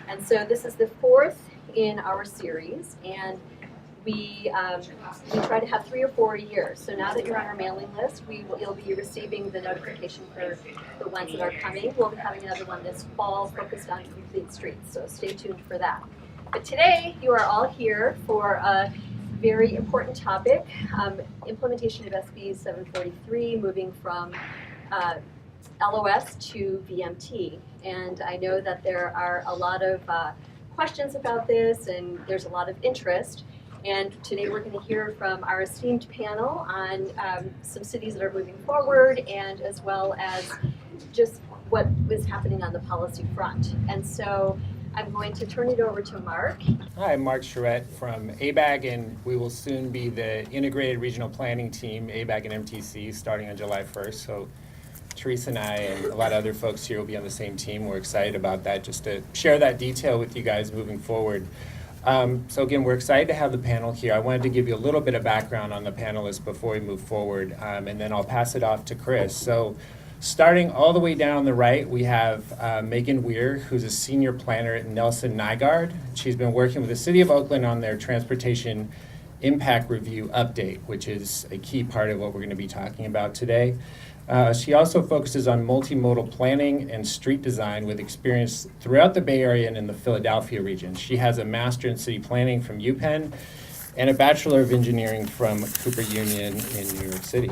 And so this is the fourth in our series, and we try to have 3 or 4 a year. So now that you're on our mailing list, you'll be receiving the notification for the ones that are coming. We'll be having another one this fall focused on complete streets, so stay tuned for that. But today, you are all here for a very important topic, implementation of SB743, moving from LOS to VMT. And I know that there are a lot of questions about this, and there's a lot of interest. And today we're going to hear from our esteemed panel on some cities that are moving forward, and as well as just what is happening on the policy front. And so I'm going to turn it over to Mark. Hi, I'm Mark Charette from ABAG, and we will soon be the Integrated Regional Planning Team, ABAG and MTC, starting on July 1st. So Teresa and I and a lot of other folks here will be on the same team. We're excited about that, just to share that detail with you guys moving forward. So again, we're excited to have the panel here. I wanted to give you a little bit of background on the panelists before we move forward, and then I'll pass it off to Chris. So starting all the way down the right, we have Megan Weir, who's a senior planner at Nelson Nygaard. She's been working with the City of Oakland on their transportation impact review update, which is a key part of what we're going to be talking about today. She also focuses on multimodal planning and street design with experience throughout the Bay Area and in the Philadelphia region. She has a Master in City Planning from UPenn and a Bachelor of Engineering from Cooper Union in New York City.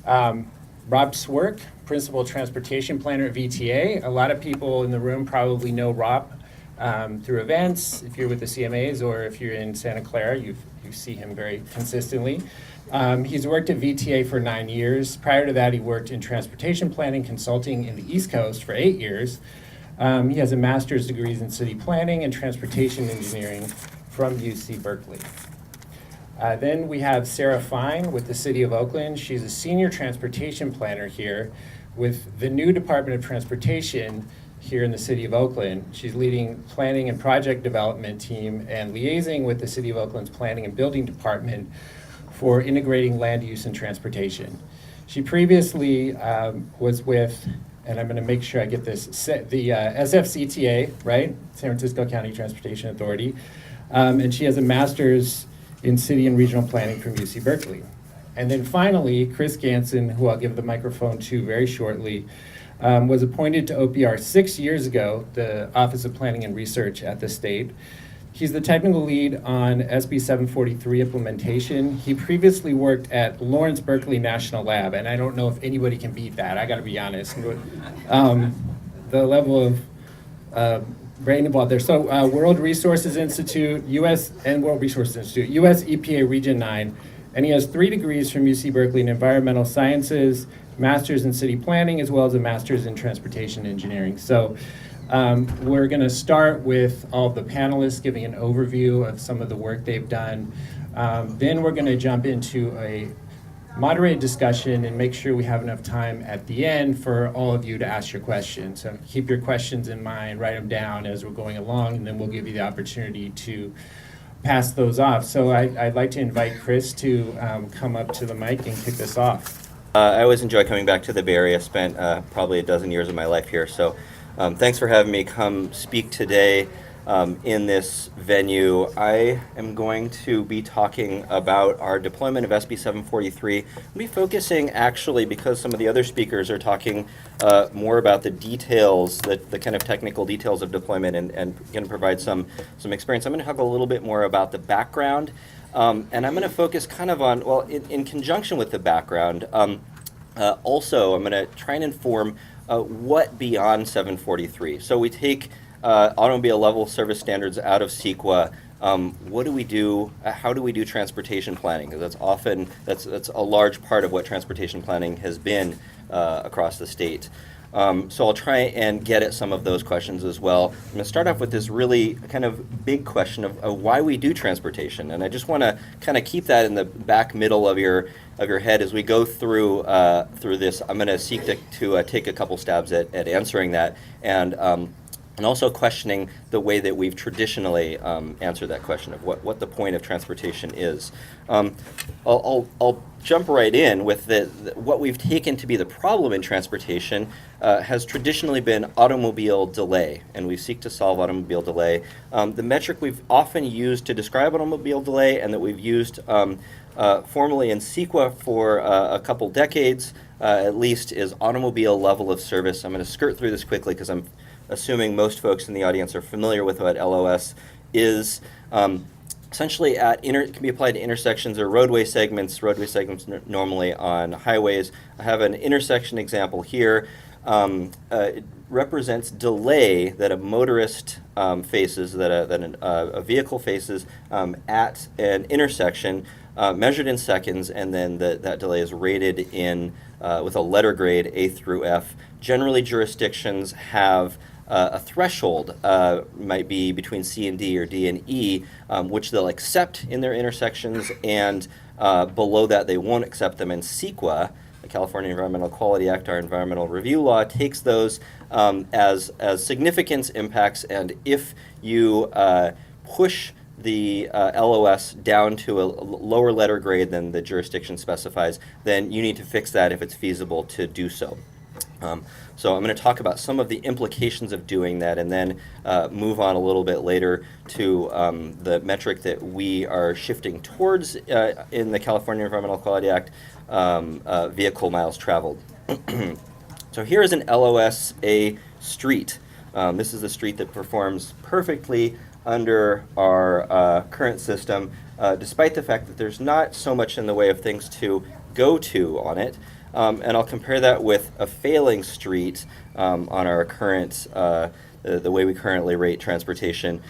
Rob Swerk, Principal Transportation Planner at VTA. A lot of people in the room probably know Rob through events, if you're with the CMAs, or if you're in Santa Clara, you see him very consistently. He's worked at VTA for 9 years. Prior to that, he worked in transportation planning consulting in the East Coast for 8 years. He has a master's degrees in city planning and transportation engineering from UC Berkeley. Then we have Sarah Fine with the City of Oakland. She's a senior transportation planner here with the new Department of Transportation here in the City of Oakland. She's leading planning and project development team and liaising with the City of Oakland's planning and building department for integrating land use and transportation. She previously was with, and I'm going to make sure I get this, the SFCTA, right? San Francisco County Transportation Authority. And she has a master's in city and regional planning from UC Berkeley. And then finally, Chris Ganson, who I'll give the microphone to very shortly, was appointed to OPR 6 years ago, the Office of Planning and Research at the state. He's the technical lead on SB743 implementation. He previously worked at Lawrence Berkeley National Lab, and I don't know if anybody can beat that, I gotta be honest. The level of brain involved there. So World Resources Institute, US EPA Region 9, and he has 3 degrees from UC Berkeley in environmental sciences, master's in city planning, as well as a master's in transportation engineering. So we're going to start with all the panelists giving an overview of some of the work they've done. Then we're going to jump into a moderated discussion and make sure we have enough time at the end for all of you to ask your questions. So keep your questions in mind, write them down as we're going along, and then we'll give you the opportunity to pass those off. So I'd like to invite Chris to come up to the mic and kick this off. I always enjoy coming back to the Bay Area. I spent probably a dozen years of my life here, so thanks for having me come speak today in this venue. I am going to be talking about our deployment of SB743. I'll be focusing actually, because some of the other speakers are talking more about the details, the kind of technical details of deployment, and going to provide some experience. I'm going to talk a little bit more about the background, and I'm going to focus kind of on, well, in conjunction with the background, also I'm going to try and inform what beyond 743. So we take automobile level service standards out of CEQA. What do we do? How do we do transportation planning? Because that's a large part of what transportation planning has been across the state. So I'll try and get at some of those questions as well. I'm going to start off with this really kind of big question of why we do transportation, and I just want to kind of keep that in the back middle of your head as we go through this. I'm going to seek to take a couple stabs at answering that, and and also questioning the way that we've traditionally answered that question of what the point of transportation is. I'll jump right in with what we've taken to be the problem in transportation has traditionally been automobile delay, and we seek to solve automobile delay. The metric we've often used to describe automobile delay and that we've used formally in CEQA for a couple decades at least is automobile level of service. I'm going to skirt through this quickly because I'm assuming most folks in the audience are familiar with what LOS is. Essentially, it can be applied to intersections or roadway segments normally on highways. I have an intersection example here. It represents delay that a motorist faces, that a vehicle faces at an intersection, measured in seconds, and then that delay is rated in with a letter grade A through F. Generally, jurisdictions have a threshold, might be between C and D or D and E, which they'll accept in their intersections, and below that they won't accept them. And CEQA, the California Environmental Quality Act, our environmental review law, takes those as significance impacts, and if you push the LOS down to a lower letter grade than the jurisdiction specifies, then you need to fix that if it's feasible to do so. So I'm going to talk about some of the implications of doing that, and then move on a little bit later to the metric that we are shifting towards in the California Environmental Quality Act, vehicle miles traveled. So here is an LOS, a street. This is the street that performs perfectly under our current system, despite the fact that there's not so much in the way of things to go to on it. And I'll compare that with a failing street on our current, the way we currently rate transportation.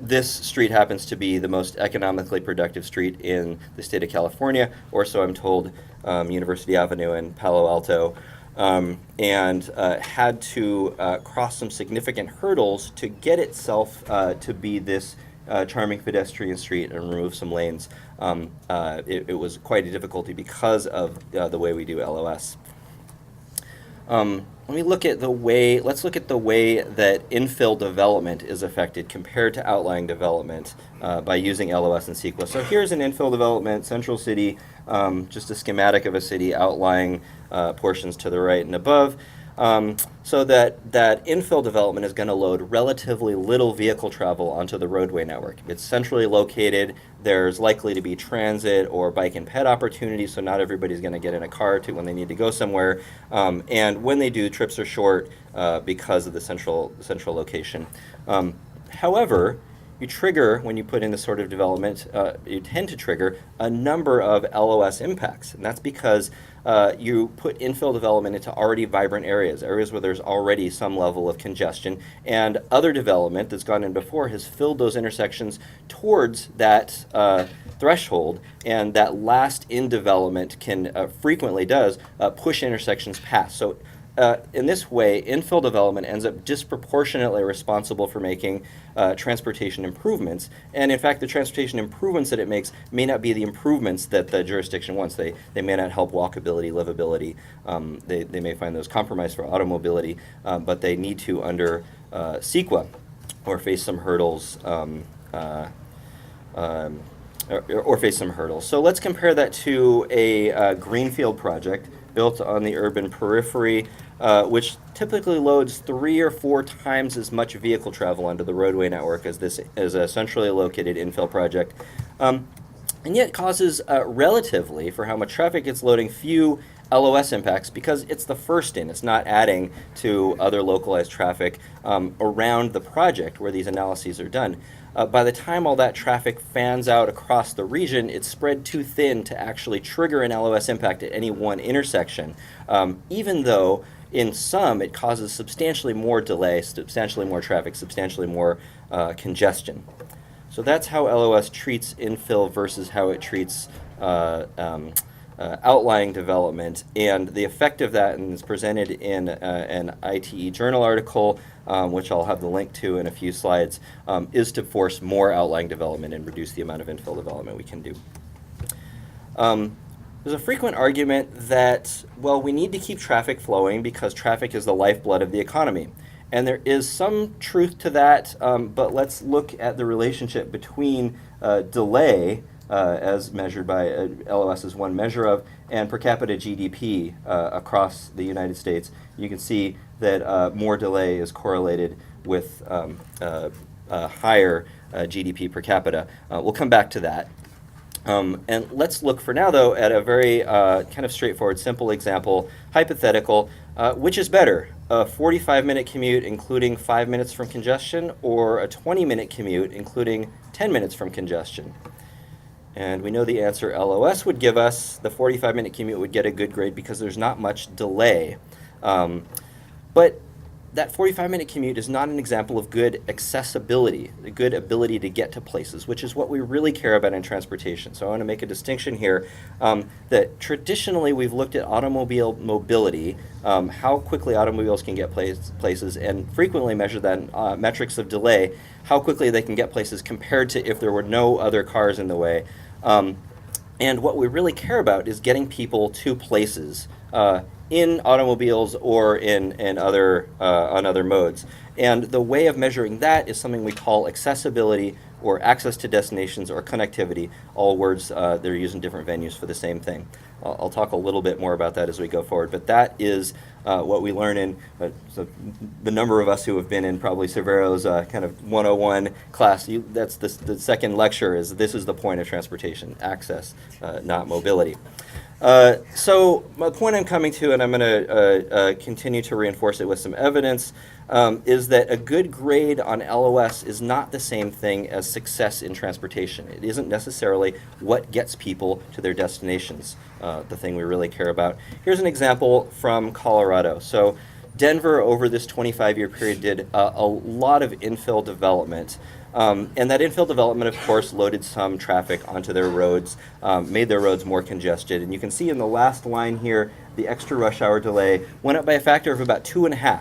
This street happens to be the most economically productive street in the state of California, or so I'm told, University Avenue in Palo Alto, and had to cross some significant hurdles to get itself to be this charming pedestrian street and remove some lanes. It was quite a difficulty because of the way we do LOS. Let's look at the way that infill development is affected compared to outlying development by using LOS and CEQA. So here's an infill development, Central City, just a schematic of a city outlying portions to the right and above. So that infill development is going to load relatively little vehicle travel onto the roadway network. It's centrally located. There's likely to be transit or bike and ped opportunities, so not everybody's going to get in a car when they need to go somewhere. And when they do, trips are short because of the central location. However, you trigger, when you put in this sort of development, you tend to trigger a number of LOS impacts. And that's because you put infill development into already vibrant areas where there's already some level of congestion. And other development that's gone in before has filled those intersections towards that threshold. And that last in development frequently does push intersections past. So in this way, infill development ends up disproportionately responsible for making transportation improvements. And in fact, the transportation improvements that it makes may not be the improvements that the jurisdiction wants. They may not help walkability, livability. They may find those compromised for automobility, but they need to under CEQA or face some hurdles. Or face some hurdles. So let's compare that to a greenfield project built on the urban periphery, which typically loads 3 or 4 times as much vehicle travel onto the roadway network as a centrally located infill project, and yet causes relatively, for how much traffic it's loading, few LOS impacts because it's the first in. It's not adding to other localized traffic around the project where these analyses are done. By the time all that traffic fans out across the region, it's spread too thin to actually trigger an LOS impact at any one intersection, even though in some it causes substantially more delay, substantially more traffic, substantially more congestion. So that's how LOS treats infill versus how it treats outlying development, and the effect of that is presented in an ITE journal article, which I'll have the link to in a few slides, is to force more outlying development and reduce the amount of infill development we can do. There's a frequent argument that, well, we need to keep traffic flowing because traffic is the lifeblood of the economy. And there is some truth to that, but let's look at the relationship between delay, as measured by LOS is one measure of, and per capita GDP across the United States. You can see that more delay is correlated with higher GDP per capita. We'll come back to that. And let's look for now, though, at a very kind of straightforward, simple example, hypothetical. Which is better, a 45-minute commute including 5 minutes from congestion, or a 20-minute commute including 10 minutes from congestion? And we know the answer LOS would give us. The 45-minute commute would get a good grade because there's not much delay. But that 45-minute commute is not an example of good accessibility, a good ability to get to places, which is what we really care about in transportation. So I want to make a distinction here that traditionally we've looked at automobile mobility, how quickly automobiles can get places, and frequently measure that metrics of delay, how quickly they can get places compared to if there were no other cars in the way. And what we really care about is getting people to places in automobiles or in other on other modes. And the way of measuring that is something we call accessibility, or access to destinations, or connectivity. All words that are used in different venues for the same thing. I'll talk a little bit more about that as we go forward, but that is what we learn in so the number of us who have been in probably Severo's kind of 101 class. That's the second lecture. This is the point of transportation: access, not mobility. So my point I'm coming to, and I'm going to continue to reinforce it with some evidence, is that a good grade on LOS is not the same thing as success in transportation. It isn't necessarily what gets people to their destinations, the thing we really care about. Here's an example from Colorado. So Denver, over this 25-year period, did a lot of infill development. And that infill development, of course, loaded some traffic onto their roads, made their roads more congested. And you can see in the last line here, the extra rush hour delay went up by a factor of about 2.5.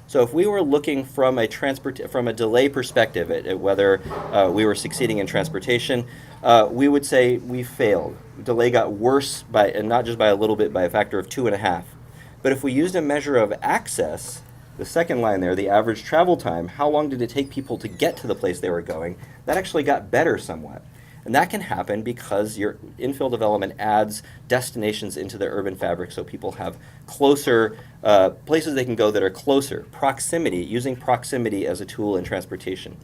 So if we were looking from a delay perspective at whether we were succeeding in transportation, we would say we failed. Delay got worse by, and not just by a little bit, by a factor of 2.5. But if we used a measure of access, the second line there, the average travel time, how long did it take people to get to the place they were going, that actually got better somewhat. And that can happen because your infill development adds destinations into the urban fabric, so people have closer places they can go that are closer. Proximity, using proximity as a tool in transportation.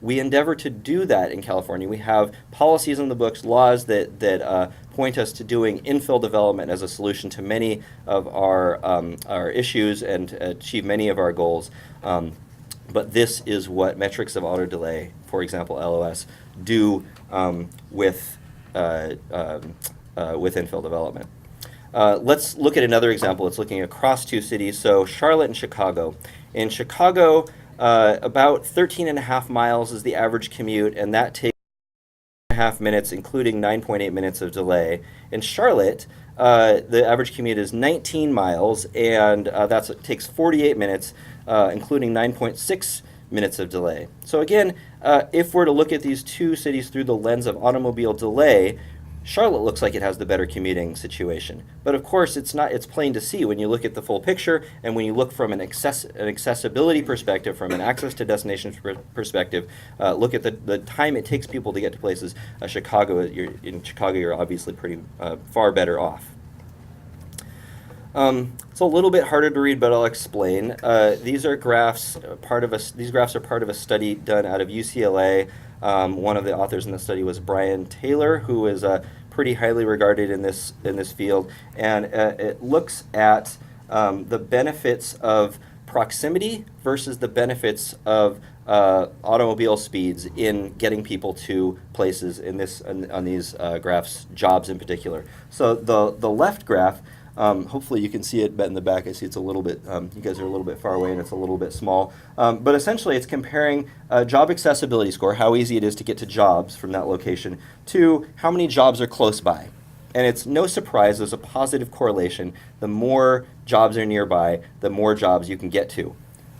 We endeavor to do that in California. We have policies in the books, laws that point us to doing infill development as a solution to many of our issues and achieve many of our goals. But this is what metrics of auto delay, for example, LOS, do with infill development. Let's look at another example. It's looking across two cities, so Charlotte and Chicago. In Chicago, about 13.5 miles is the average commute, and that takes 1.5 minutes, including 9.8 minutes of delay. In Charlotte, the average commute is 19 miles, and that takes 48 minutes, including 9.6 minutes of delay. So again, if we're to look at these two cities through the lens of automobile delay, Charlotte looks like it has the better commuting situation. But of course, it's not. It's plain to see when you look at the full picture, and when you look from an accessibility perspective, from an access to destinations perspective, look at the time it takes people to get to places. In Chicago, you're obviously pretty far better off. It's a little bit harder to read, but I'll explain. These are graphs. These graphs are part of a study done out of UCLA. One of the authors in the study was Brian Taylor, who is pretty highly regarded in this field, and it looks at the benefits of proximity versus the benefits of automobile speeds in getting people to places. On these graphs, jobs in particular. So the left graph. Hopefully you can see it, but in the back I see it's a little bit, you guys are a little bit far away and it's a little bit small. But essentially it's comparing job accessibility score, how easy it is to get to jobs from that location, to how many jobs are close by. And it's no surprise there's a positive correlation. The more jobs are nearby, the more jobs you can get to.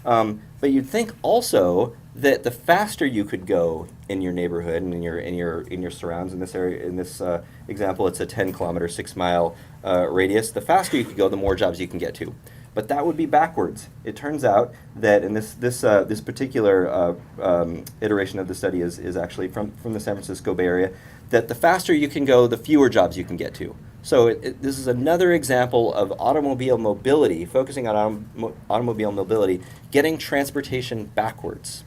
But you'd think also that the faster you could go in your neighborhood and in your surrounds, in this area, in this example, it's a 10-kilometer, 6-mile radius. The faster you could go, the more jobs you can get to. But that would be backwards. It turns out that, and this particular iteration of the study is actually from the San Francisco Bay Area, that the faster you can go, the fewer jobs you can get to. So this is another example of automobile mobility, focusing on automobile mobility, getting transportation backwards.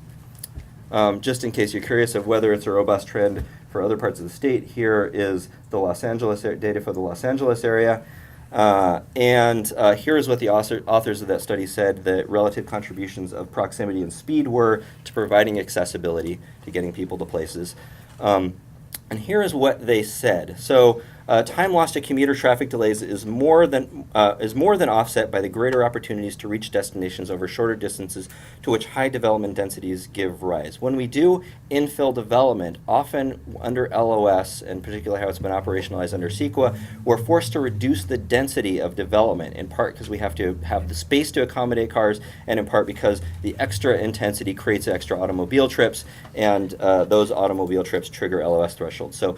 Just in case you're curious of whether it's a robust trend for other parts of the state, here is the Los Angeles data for the Los Angeles area. And here's what the authors of that study said the relative contributions of proximity and speed were to providing accessibility, to getting people to places. And here is what they said. So time lost to commuter traffic delays is more than offset by the greater opportunities to reach destinations over shorter distances to which high development densities give rise. When we do infill development, often under LOS, and particularly how it's been operationalized under CEQA, we're forced to reduce the density of development, in part because we have to have the space to accommodate cars, and in part because the extra intensity creates extra automobile trips, and those automobile trips trigger LOS thresholds. So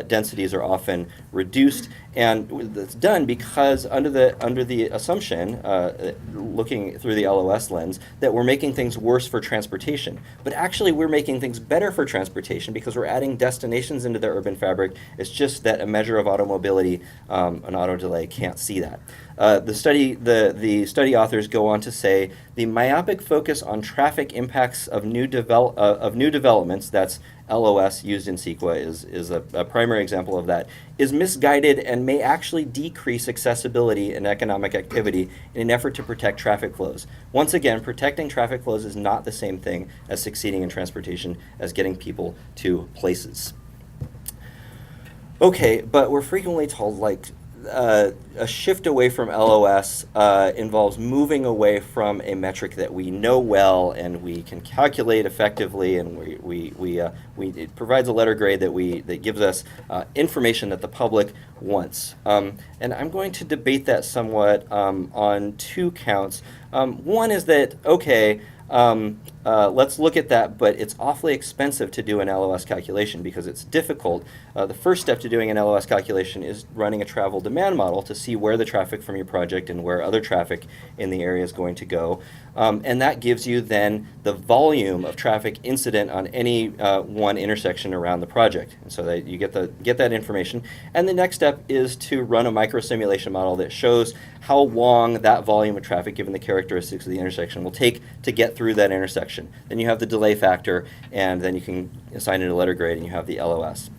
densities are often reduced, and that's done because under the assumption, looking through the LOS lens, that we're making things worse for transportation. But actually we're making things better for transportation because we're adding destinations into the urban fabric. It's just that a measure of automobility, an auto delay, can't see that. The study authors go on to say the myopic focus on traffic impacts of new developments, that's LOS used in CEQA is a primary example of that, is misguided and may actually decrease accessibility and economic activity in an effort to protect traffic flows. Once again, protecting traffic flows is not the same thing as succeeding in transportation, as getting people to places. Okay, but we're frequently told, like, a shift away from LOS involves moving away from a metric that we know well and we can calculate effectively, and it provides a letter grade that gives us information that the public wants. And I'm going to debate that somewhat on two counts. One is that, okay, let's look at that, but it's awfully expensive to do an LOS calculation because it's difficult. The first step to doing an LOS calculation is running a travel demand model to see where the traffic from your project and where other traffic in the area is going to go. And that gives you then the volume of traffic incident on any one intersection around the project. And so that you get that information. And the next step is to run a micro simulation model that shows how long that volume of traffic, given the characteristics of the intersection, will take to get through that intersection. Then you have the delay factor, and then you can assign it a letter grade, and you have the LOS.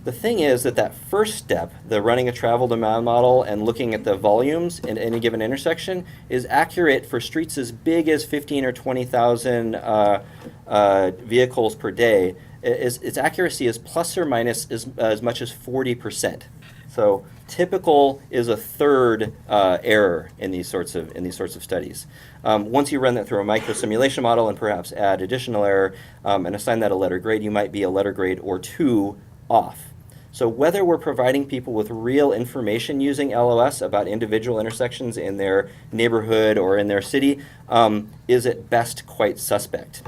The thing is that first step, the running a travel demand model and looking at the volumes in any given intersection, is accurate for streets as big as 15 or 20,000 vehicles per day. Its accuracy is plus or minus as much as 40%. So typical is a third error in these sorts of studies. Once you run that through a micro simulation model and perhaps add additional error and assign that a letter grade, you might be a letter grade or two off. So whether we're providing people with real information using LOS about individual intersections in their neighborhood or in their city is at best quite suspect.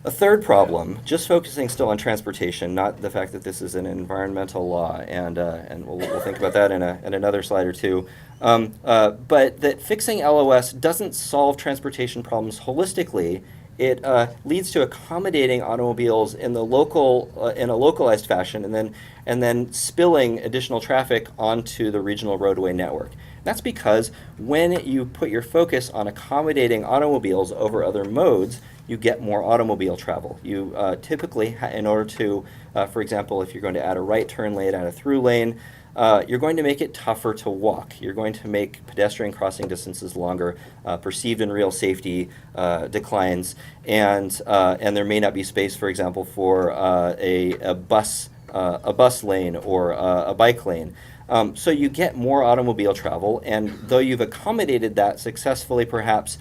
A third problem, just focusing still on transportation, not the fact that this is an environmental law, and we'll think about that in another slide or two, but that fixing LOS doesn't solve transportation problems holistically. It leads to accommodating automobiles in a localized fashion, and then spilling additional traffic onto the regional roadway network. That's because when you put your focus on accommodating automobiles over other modes, you get more automobile travel. You typically, in order to, for example, if you're going to add a right turn lane, add a through lane, you're going to make it tougher to walk. You're going to make pedestrian crossing distances longer, perceived and real safety declines, and there may not be space, for example, for a bus lane or a bike lane. So you get more automobile travel, and though you've accommodated that successfully perhaps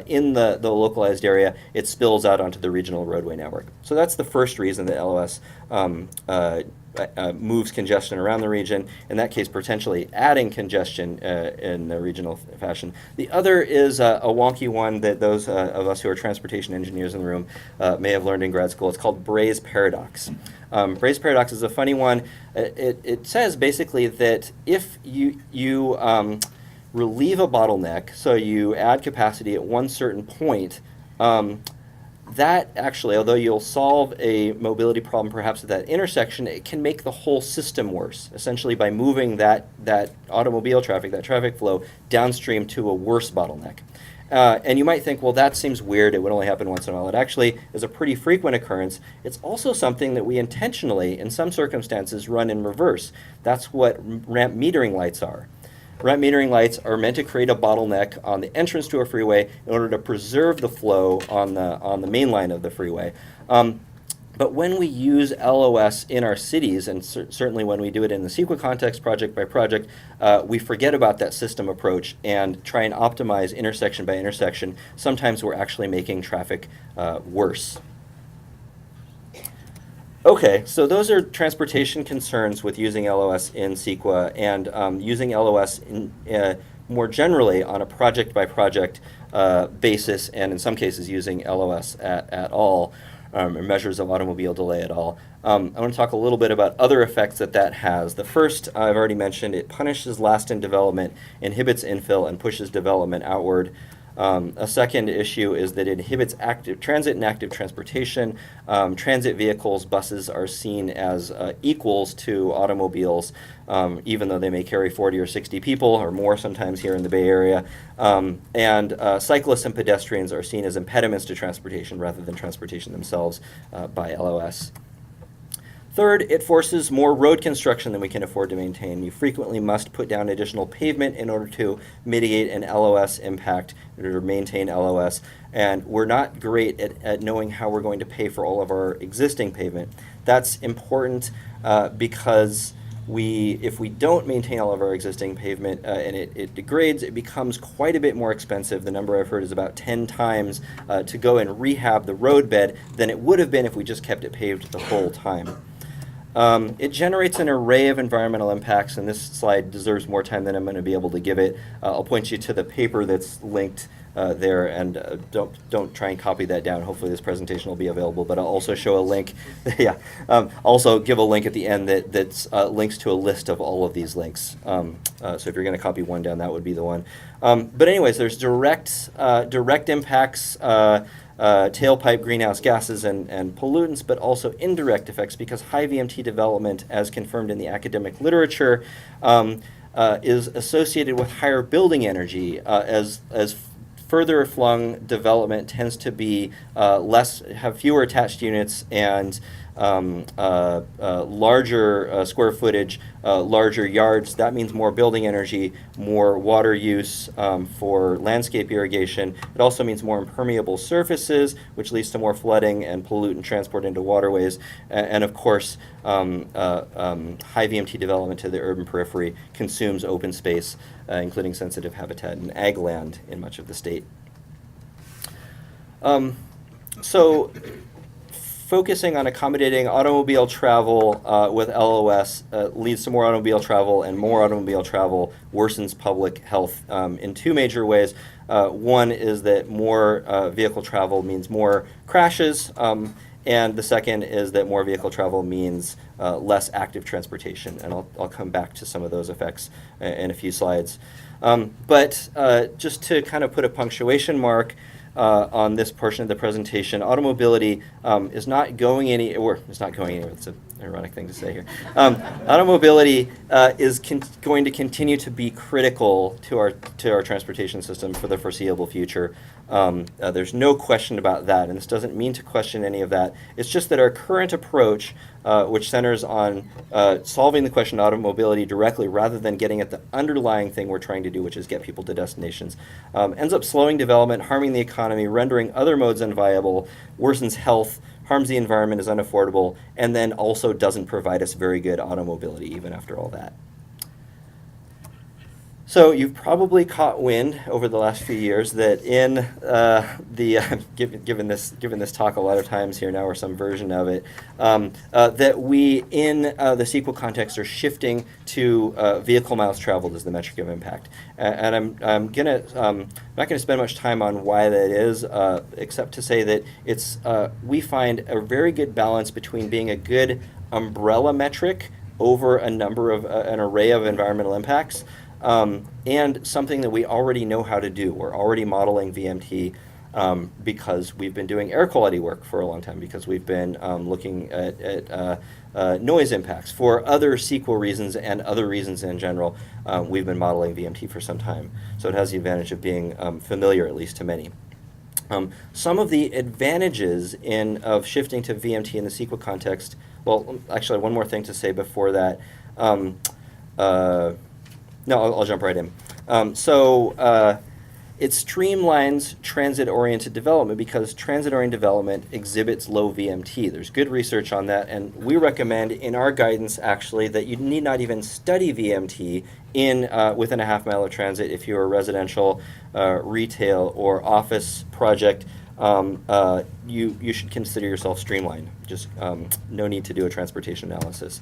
in the localized area, it spills out onto the regional roadway network. So that's the first reason that LOS moves congestion around the region, in that case potentially adding congestion in the regional fashion. The other is a wonky one that those of us who are transportation engineers in the room may have learned in grad school. It's called Bray's paradox. Bray's paradox is a funny one. It says basically that if you relieve a bottleneck, so you add capacity at one certain point, that actually, although you'll solve a mobility problem perhaps at that intersection, it can make the whole system worse, essentially by moving that automobile traffic, that traffic flow, downstream to a worse bottleneck. And you might think, well, that seems weird. It would only happen once in a while. It actually is a pretty frequent occurrence. It's also something that we intentionally, in some circumstances, run in reverse. That's what ramp metering lights are. Ramp metering lights are meant to create a bottleneck on the entrance to a freeway in order to preserve the flow on the main line of the freeway. But when we use LOS in our cities, and certainly when we do it in the CEQA context, project by project, we forget about that system approach and try and optimize intersection by intersection. Sometimes we're actually making traffic worse. Okay, so those are transportation concerns with using LOS in CEQA and using LOS more generally on a project by project basis, and in some cases using LOS at all. Or measures of automobile delay at all. I want to talk a little bit about other effects that has. The first, I've already mentioned, it punishes last in development, inhibits infill, and pushes development outward. A second issue is that it inhibits active transit and active transportation. Transit vehicles, buses, are seen as equals to automobiles, even though they may carry 40 or 60 people or more sometimes here in the Bay Area. And cyclists and pedestrians are seen as impediments to transportation rather than transportation themselves by LOS. Third, it forces more road construction than we can afford to maintain. You frequently must put down additional pavement in order to mitigate an LOS impact, in order to maintain LOS. And we're not great at knowing how we're going to pay for all of our existing pavement. That's important because if we don't maintain all of our existing pavement and it degrades, it becomes quite a bit more expensive. The number I've heard is about 10 times to go and rehab the roadbed than it would have been if we just kept it paved the whole time. It generates an array of environmental impacts, and this slide deserves more time than I'm going to be able to give it. I'll point you to the paper that's linked there, and don't try and copy that down. Hopefully this presentation will be available, but I'll also show a link. Also give a link at the end that's links to a list of all of these links. So if you're going to copy one down, that would be the one. But anyways, there's direct impacts, tailpipe greenhouse gases and pollutants, but also indirect effects because high VMT development, as confirmed in the academic literature, is associated with higher building energy as further flung development tends to be have fewer attached units and larger square footage, larger yards. That means more building energy, more water use for landscape irrigation. It also means more impermeable surfaces, which leads to more flooding and pollutant transport into waterways. And of course, high VMT development to the urban periphery consumes open space, including sensitive habitat and ag land in much of the state. So focusing on accommodating automobile travel with LOS leads to more automobile travel, and more automobile travel worsens public health in two major ways. One is that more vehicle travel means more crashes, and the second is that more vehicle travel means less active transportation, and I'll come back to some of those effects in a few slides. But just to kind of put a punctuation mark on this portion of the presentation, automobility is not going anywhere. It's not going anywhere. It's an ironic thing to say here. Automobility is going to continue to be critical to our transportation system for the foreseeable future. There's no question about that, and this doesn't mean to question any of that. It's just that our current approach, which centers on solving the question of automobility directly rather than getting at the underlying thing we're trying to do, which is get people to destinations, ends up slowing development, harming the economy, rendering other modes unviable, worsens health, harms the environment, is unaffordable, and then also doesn't provide us very good automobility even after all that. So you've probably caught wind over the last few years that in given this talk a lot of times here now, or some version of it, that we in the CEQA context are shifting to vehicle miles traveled as the metric of impact. And I'm not gonna spend much time on why that is, except to say that it's we find a very good balance between being a good umbrella metric over a number of an array of environmental impacts. and something that we already know how to do. We're already modeling VMT because we've been doing air quality work for a long time, because we've been looking at noise impacts. For other SQL reasons and other reasons in general, we've been modeling VMT for some time. So it has the advantage of being familiar, at least to many. Some of the advantages of shifting to VMT in the SQL context, well, actually, one more thing to say before that. No, I'll jump right in. It streamlines transit-oriented development because transit-oriented development exhibits low VMT. There's good research on that, and we recommend in our guidance, actually, that you need not even study VMT within a half mile of transit if you're a residential, retail, or office project. You should consider yourself streamlined. Just no need to do a transportation analysis.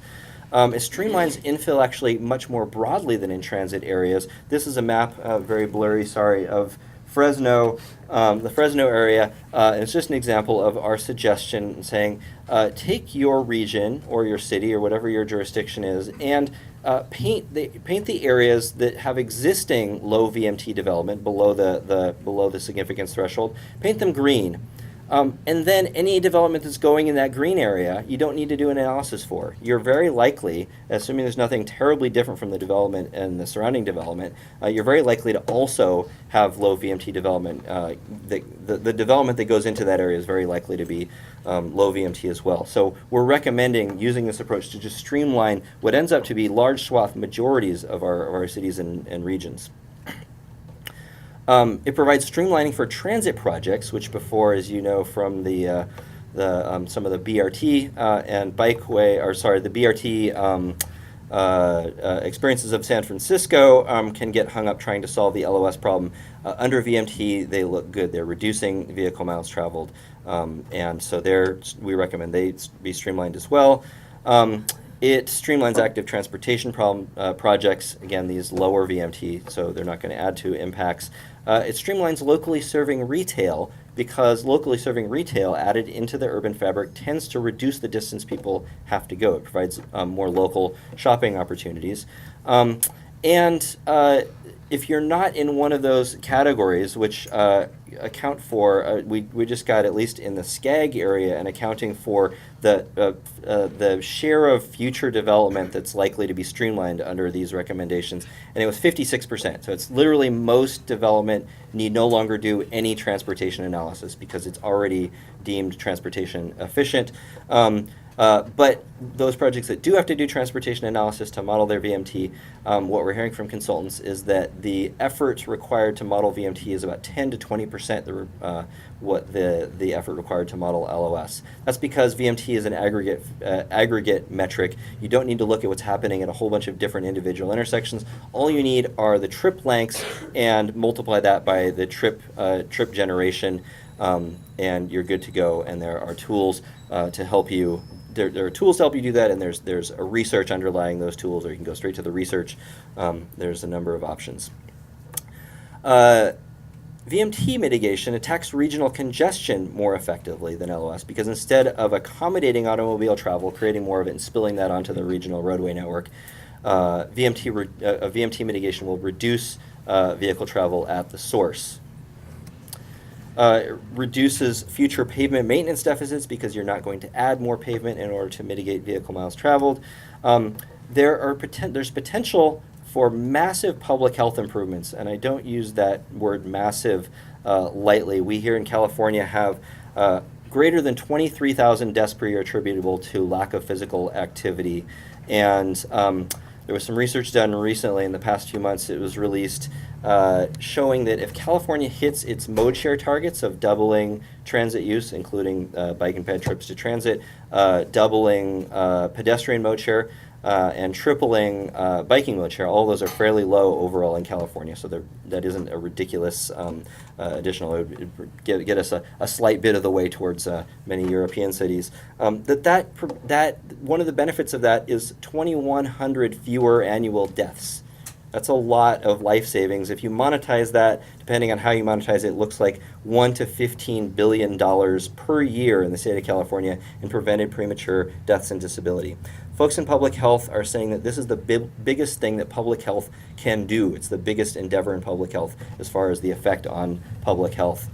It streamlines infill actually much more broadly than in transit areas. This is a map, very blurry, sorry, of Fresno, the Fresno area. And it's just an example of our suggestion saying, take your region or your city or whatever your jurisdiction is and paint the areas that have existing low VMT development below the significance threshold. Paint them green. And then any development that's going in that green area, you don't need to do an analysis for. You're very likely, assuming there's nothing terribly different from the development and the surrounding development, you're very likely to also have low VMT development. The development that goes into that area is very likely to be low VMT as well. So we're recommending using this approach to just streamline what ends up to be large swath majorities of our cities and regions. It provides streamlining for transit projects, which before, as you know from some of the BRT and bikeway, or sorry, the BRT experiences of San Francisco can get hung up trying to solve the LOS problem. Under VMT, they look good. They're reducing vehicle miles traveled, and so we recommend they be streamlined as well. It streamlines active transportation projects. Again, these lower VMT, so they're not going to add to impacts. It streamlines locally serving retail because locally serving retail added into the urban fabric tends to reduce the distance people have to go. It provides more local shopping opportunities. If you're not in one of those categories, which account for, we just got at least in the SCAG area and accounting for the share of future development that's likely to be streamlined under these recommendations, and it was 56%. So it's literally most development need no longer do any transportation analysis because it's already deemed transportation efficient. But those projects that do have to do transportation analysis to model their VMT, what we're hearing from consultants is that the effort required to model VMT is about 10 to 20% what the effort required to model LOS. That's because VMT is an aggregate metric. You don't need to look at what's happening at a whole bunch of different individual intersections. All you need are the trip lengths and multiply that by the trip generation, and you're good to go. And there are tools to help you. There are tools to help you do that, and there's a research underlying those tools, or you can go straight to the research. There's a number of options. VMT mitigation attacks regional congestion more effectively than LOS because instead of accommodating automobile travel, creating more of it and spilling that onto the regional roadway network, VMT mitigation will reduce vehicle travel at the source. It reduces future pavement maintenance deficits because you're not going to add more pavement in order to mitigate vehicle miles traveled. There's potential for massive public health improvements, and I don't use that word massive lightly. We here in California have greater than 23,000 deaths per year attributable to lack of physical activity, and there was some research done recently in the past few months. It was released showing that if California hits its mode share targets of doubling transit use, including bike and ped trips to transit, doubling pedestrian mode share, and tripling biking mode share, all those are fairly low overall in California, so that isn't a ridiculous additional. It would get us a slight bit of the way towards many European cities. That one of the benefits of that is 2,100 fewer annual deaths. That's a lot of life savings. If you monetize that, depending on how you monetize it, it looks like $1 to $15 billion per year in the state of California in prevented premature deaths and disability. folks in public health are saying that this is the biggest thing that public health can do. It's the biggest endeavor in public health as far as the effect on public health.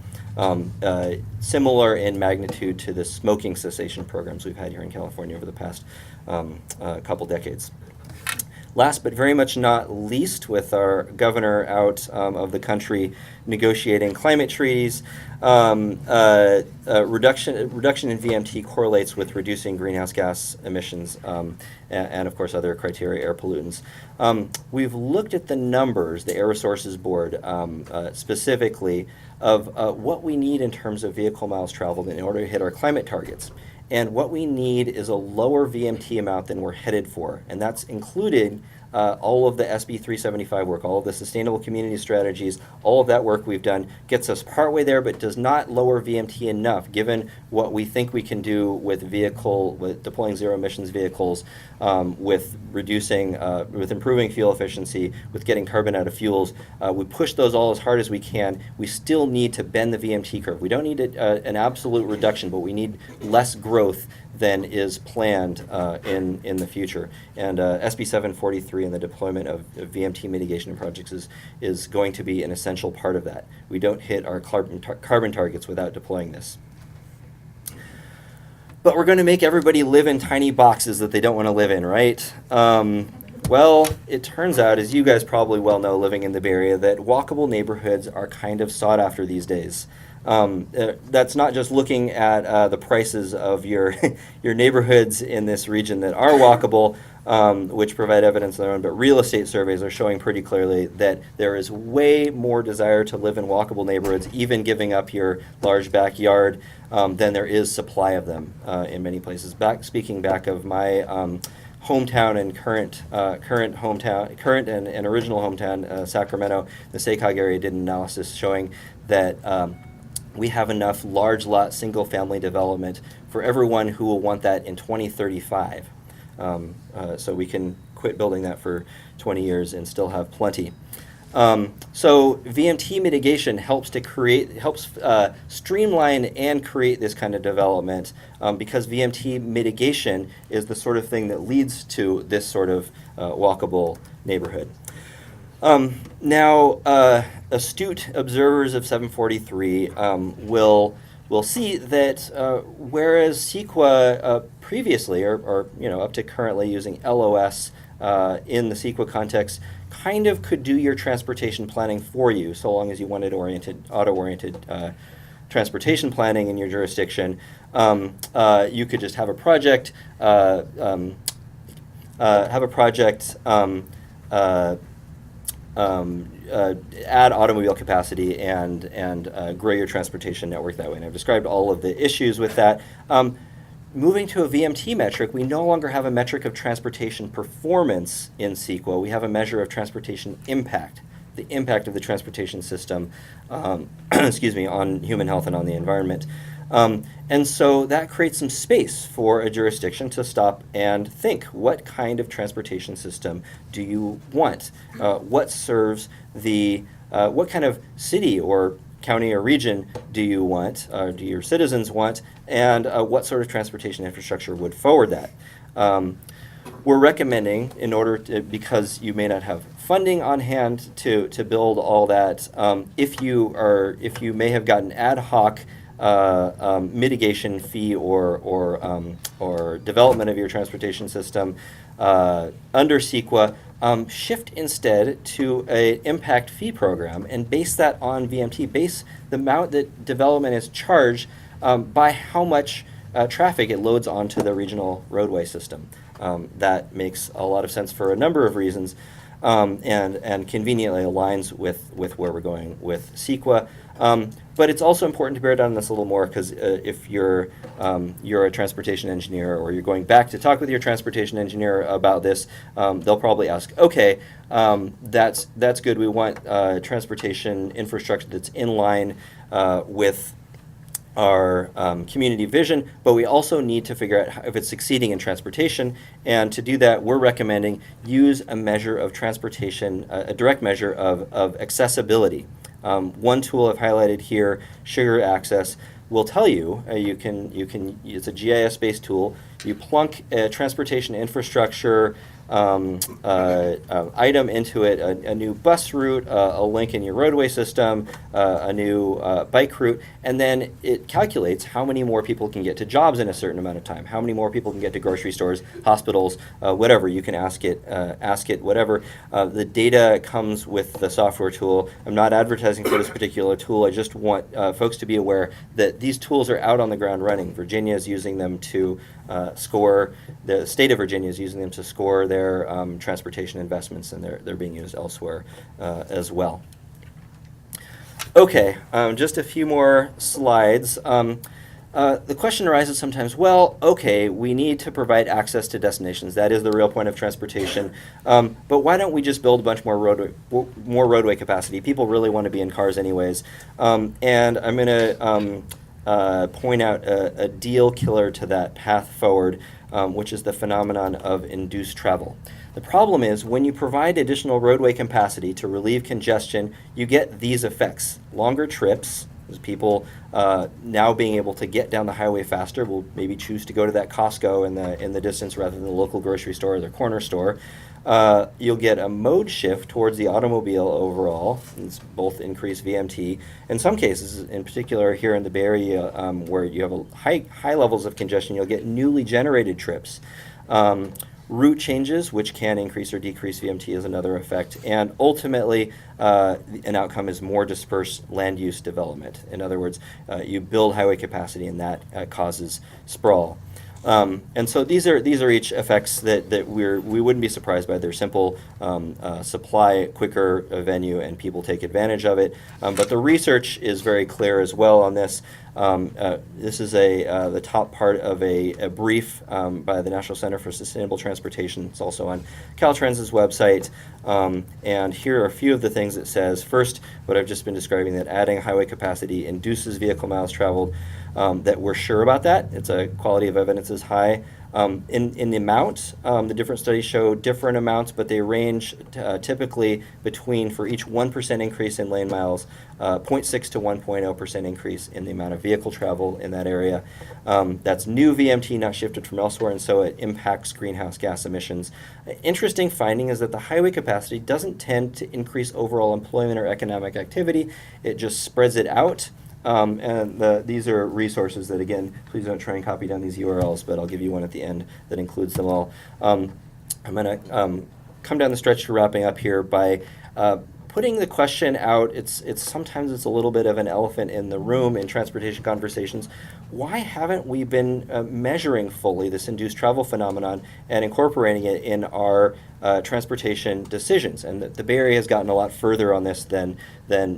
Similar in magnitude to the smoking cessation programs we've had here in California over the past couple decades. Last but very much not least, with our governor out of the country negotiating climate treaties, reduction in VMT correlates with reducing greenhouse gas emissions and of course other criteria, air pollutants. We've looked at the numbers, the Air Resources Board specifically, of what we need in terms of vehicle miles traveled in order to hit our climate targets. And what we need is a lower VMT amount than we're headed for. And that's included all of the SB743 work, all of the sustainable community strategies, all of that work we've done gets us partway there, but does not lower VMT enough, given what we think we can do with deploying zero emissions vehicles, with improving fuel efficiency, with getting carbon out of fuels. We push those all as hard as we can. We still need to bend the VMT curve. We don't need an absolute reduction, but we need less growth than is planned in the future. And SB743 and the deployment of VMT mitigation projects is going to be an essential part of that. We don't hit our carbon targets without deploying this. But we're going to make everybody live in tiny boxes that they don't want to live in, right? Well, it turns out, as you guys probably well know living in the Bay Area, that walkable neighborhoods are kind of sought after these days. That's not just looking at the prices of your your neighborhoods in this region that are walkable, which provide evidence of their own, but real estate surveys are showing pretty clearly that there is way more desire to live in walkable neighborhoods, even giving up your large backyard, than there is supply of them in many places. Speaking back of my hometown and current and original hometown, Sacramento, the SACOG area did an analysis showing that we have enough large lot single family development for everyone who will want that in 2035. So we can quit building that for 20 years and still have plenty. So VMT mitigation helps streamline and create this kind of development, because VMT mitigation is the sort of thing that leads to this sort of walkable neighborhood. Now, astute observers of 743 will see that whereas CEQA previously, or up to currently using LOS in the CEQA context, kind of could do your transportation planning for you, so long as you wanted auto-oriented transportation planning in your jurisdiction. You could just have a project, add automobile capacity and grow your transportation network that way. And I've described all of the issues with that. Moving to a VMT metric, we no longer have a metric of transportation performance in CEQA. We have a measure of transportation impact, the impact of the transportation system on human health and on the environment. And so that creates some space for a jurisdiction to stop and think, what kind of transportation system do you want? What serves what kind of city or county or region do you want, do your citizens want, and what sort of transportation infrastructure would forward that? We're recommending, because you may not have funding on hand to build all that, if you may have gotten ad hoc mitigation fee or development of your transportation system under CEQA, shift instead to an impact fee program and base that on VMT. Base the amount that development is charged by how much traffic it loads onto the regional roadway system. That makes a lot of sense for a number of reasons, and conveniently aligns with where we're going with CEQA. But it's also important to bear down on this a little more, because if you're a transportation engineer, or you're going back to talk with your transportation engineer about this, they'll probably ask, okay, that's good. We want transportation infrastructure that's in line with our community vision, but we also need to figure out if it's succeeding in transportation. And to do that, we're recommending use a measure of transportation, a direct measure of accessibility. One tool I've highlighted here, sugar access, will tell you, it's a GIS-based tool. You plunk a transportation infrastructure item into it, a new bus route, a link in your roadway system, a new bike route, and then it calculates how many more people can get to jobs in a certain amount of time, how many more people can get to grocery stores, hospitals, whatever. You can ask it whatever. The data comes with the software tool. I'm not advertising for this particular tool. I just want folks to be aware that these tools are out on the ground running. Virginia is using them to score, the state of Virginia is using them to score their transportation investments, and they're being used elsewhere as well. Okay, just a few more slides. The question arises sometimes, well, okay, we need to provide access to destinations. That is the real point of transportation. But why don't we just build a bunch more roadway capacity? People really want to be in cars anyways. And I'm going to point out a deal killer to that path forward, which is the phenomenon of induced travel. The problem is when you provide additional roadway capacity to relieve congestion, you get these effects. Longer trips, as people now being able to get down the highway faster will maybe choose to go to that Costco in the distance rather than the local grocery store or the corner store. You'll get a mode shift towards the automobile overall. It's both increased VMT. In some cases, in particular here in the Bay Area, where you have a high levels of congestion, you'll get newly generated trips. Route changes, which can increase or decrease VMT, is another effect. And ultimately, an outcome is more dispersed land use development. In other words, you build highway capacity, and that causes sprawl. And so these are each effects that we wouldn't be surprised by. They're simple: supply quicker venue, and people take advantage of it. But the research is very clear as well on this. This is the top part of a brief by the National Center for Sustainable Transportation. It's also on Caltrans's website. And here are a few of the things it says. First, what I've just been describing, that adding highway capacity induces vehicle miles traveled. That we're sure about that. It's a quality of evidence is high. In the amount, the different studies show different amounts, but they range typically between, for each 1% increase in lane miles, 0.6 to 1.0% increase in the amount of vehicle travel in that area. That's new VMT, not shifted from elsewhere, and so it impacts greenhouse gas emissions. Interesting finding is that the highway capacity doesn't tend to increase overall employment or economic activity. It just spreads it out. These are resources that, again, please don't try and copy down these URLs, but I'll give you one at the end that includes them all. I'm going to come down the stretch to wrapping up here by putting the question out. Sometimes it's a little bit of an elephant in the room in transportation conversations. Why haven't we been measuring fully this induced travel phenomenon and incorporating it in our transportation decisions? And the Bay Area has gotten a lot further on this than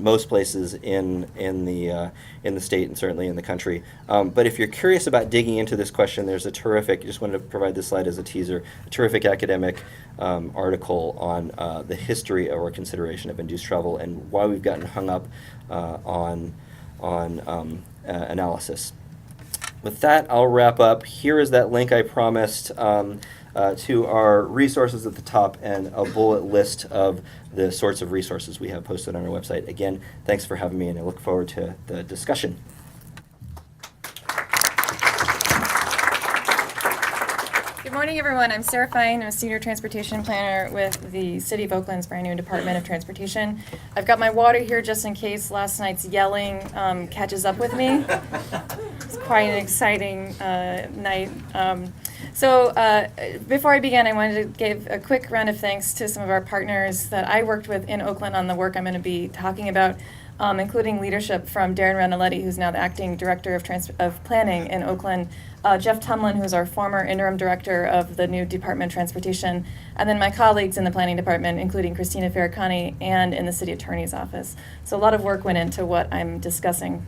most places in the state and certainly in the country. But if you're curious about digging into this question, there's a terrific, just wanted to provide this slide as a teaser, a terrific academic article on the history or consideration of induced travel and why we've gotten hung up on analysis. With that, I'll wrap up. Here is that link I promised to our resources at the top and a bullet list of the sorts of resources we have posted on our website. Again, thanks for having me, and I look forward to the discussion. Good morning, everyone. I'm Sarah Fine. I'm a senior transportation planner with the City of Oakland's brand new Department of Transportation. I've got my water here just in case last night's yelling catches up with me. It's quite an exciting night. So before I begin, I wanted to give a quick round of thanks to some of our partners that I worked with in Oakland on the work I'm going to be talking about, including leadership from Darren Ranaletti, who's now the acting director of planning in Oakland, Jeff Tumlin, who's our former interim director of the new Department of Transportation, and then my colleagues in the planning department, including Christina Farrakani, and in the city attorney's office. So a lot of work went into what I'm discussing.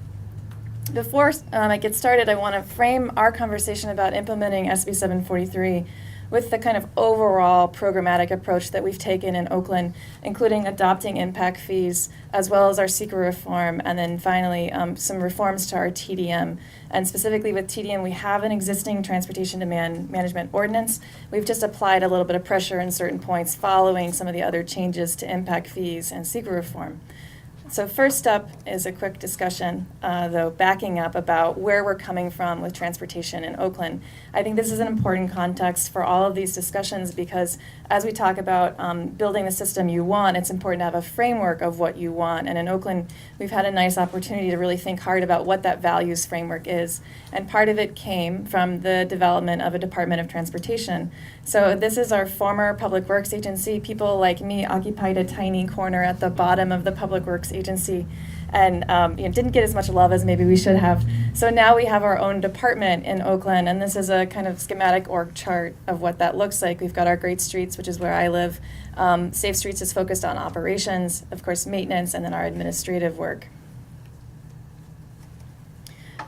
Before I get started, I want to frame our conversation about implementing SB743 with the kind of overall programmatic approach that we've taken in Oakland, including adopting impact fees, as well as our seeker reform, and then finally some reforms to our TDM. And specifically with TDM, we have an existing transportation demand management ordinance. We've just applied a little bit of pressure in certain points following some of the other changes to impact fees and seeker reform. So first up is a quick discussion, though, backing up about where we're coming from with transportation in Oakland. I think this is an important context for all of these discussions because as we talk about building the system you want, it's important to have a framework of what you want. And in Oakland, we've had a nice opportunity to really think hard about what that values framework is. And part of it came from the development of a Department of Transportation. So this is our former Public Works agency. People like me occupied a tiny corner at the bottom of the Public Works agency and didn't get as much love as maybe we should have. So now we have our own department in Oakland, and this is a kind of schematic org chart of what that looks like. We've got our Great Streets, which is where I live. Safe Streets is focused on operations, of course maintenance, and then our administrative work.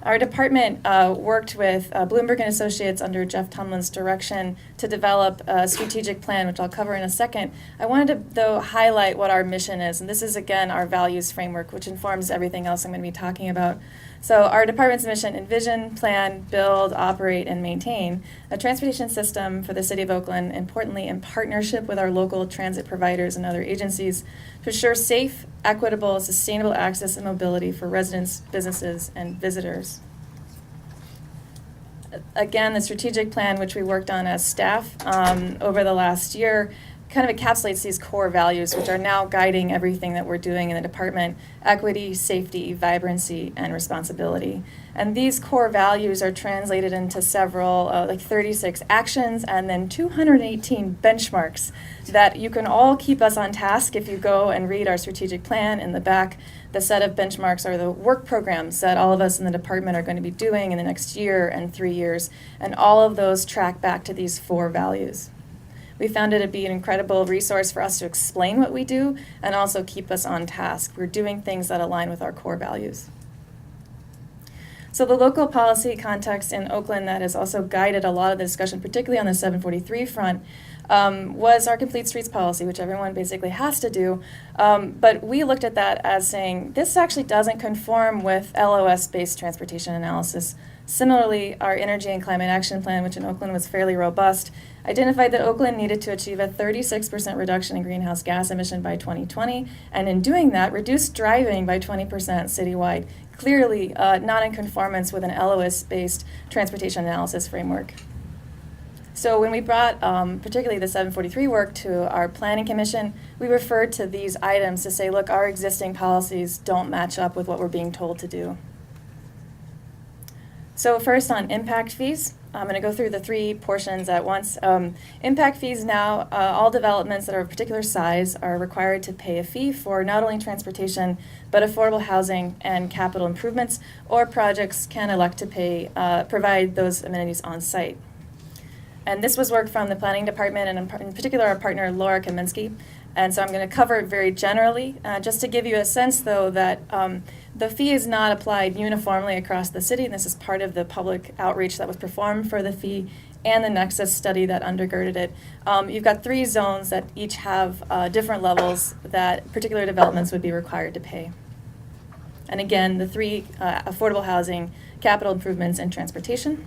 Our department worked with Bloomberg and Associates under Jeff Tumlin's direction to develop a strategic plan, which I'll cover in a second. I wanted to, though, highlight what our mission is, and this is, again, our values framework, which informs everything else I'm going to be talking about. So our department's mission: envision, plan, build, operate, and maintain a transportation system for the City of Oakland, importantly in partnership with our local transit providers and other agencies, to ensure safe, equitable, sustainable access and mobility for residents, businesses, and visitors. Again, the strategic plan, which we worked on as staff over the last year, kind of encapsulates these core values, which are now guiding everything that we're doing in the department: equity, safety, vibrancy, and responsibility. And these core values are translated into several, like 36 actions and then 218 benchmarks that you can all keep us on task if you go and read our strategic plan in the back. The set of benchmarks are the work programs that all of us in the department are going to be doing in the next year and 3 years, and all of those track back to these 4 values. We found it to be an incredible resource for us to explain what we do and also keep us on task. We're doing things that align with our core values. So the local policy context in Oakland that has also guided a lot of the discussion, particularly on the 743 front, was our Complete Streets policy, which everyone basically has to do. But we looked at that as saying, this actually doesn't conform with LOS-based transportation analysis. Similarly, our Energy and Climate Action Plan, which in Oakland was fairly robust, identified that Oakland needed to achieve a 36% reduction in greenhouse gas emission by 2020, and in doing that, reduce driving by 20% citywide, clearly not in conformance with an LOS-based transportation analysis framework. So when we brought particularly the 743 work to our Planning Commission, we referred to these items to say, look, our existing policies don't match up with what we're being told to do. So first on impact fees, I'm going to go through the 3 portions at once. Impact fees now, all developments that are of particular size are required to pay a fee for not only transportation, but affordable housing and capital improvements, or projects can elect to pay, provide those amenities on site. And this was work from the Planning Department and in particular our partner Laura Kaminsky. And so I'm going to cover it very generally, just to give you a sense, though, that the fee is not applied uniformly across the city. And this is part of the public outreach that was performed for the fee and the Nexus study that undergirded it. You've got 3 zones that each have different levels that particular developments would be required to pay. And again, the 3, affordable housing, capital improvements, and transportation.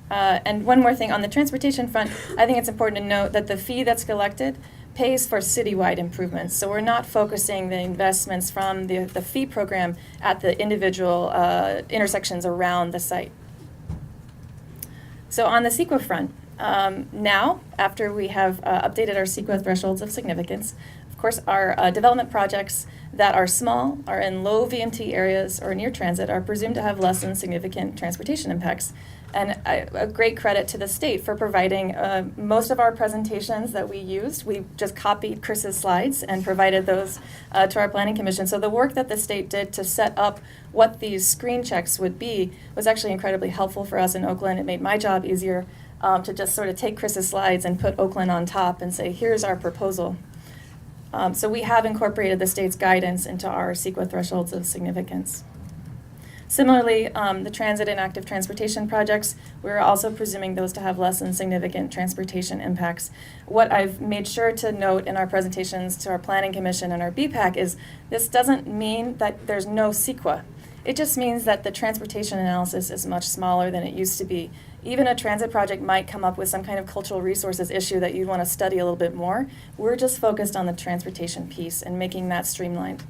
And one more thing, on the transportation front, I think it's important to note that the fee that's collected pays for citywide improvements. So we're not focusing the investments from the fee program at the individual intersections around the site. So on the CEQA front, now, after we have updated our CEQA thresholds of significance, of course, our development projects that are small, are in low VMT areas or near transit, are presumed to have less than significant transportation impacts. And a great credit to the state for providing most of our presentations that we used. We just copied Chris's slides and provided those to our Planning Commission. So the work that the state did to set up what these screen checks would be was actually incredibly helpful for us in Oakland. It made my job easier to just sort of take Chris's slides and put Oakland on top and say, here's our proposal. So we have incorporated the state's guidance into our CEQA thresholds of significance. Similarly, the transit and active transportation projects, we're also presuming those to have less than significant transportation impacts. What I've made sure to note in our presentations to our Planning Commission and our BPAC is this doesn't mean that there's no CEQA. It just means that the transportation analysis is much smaller than it used to be. Even a transit project might come up with some kind of cultural resources issue that you'd want to study a little bit more. We're just focused on the transportation piece and making that streamlined.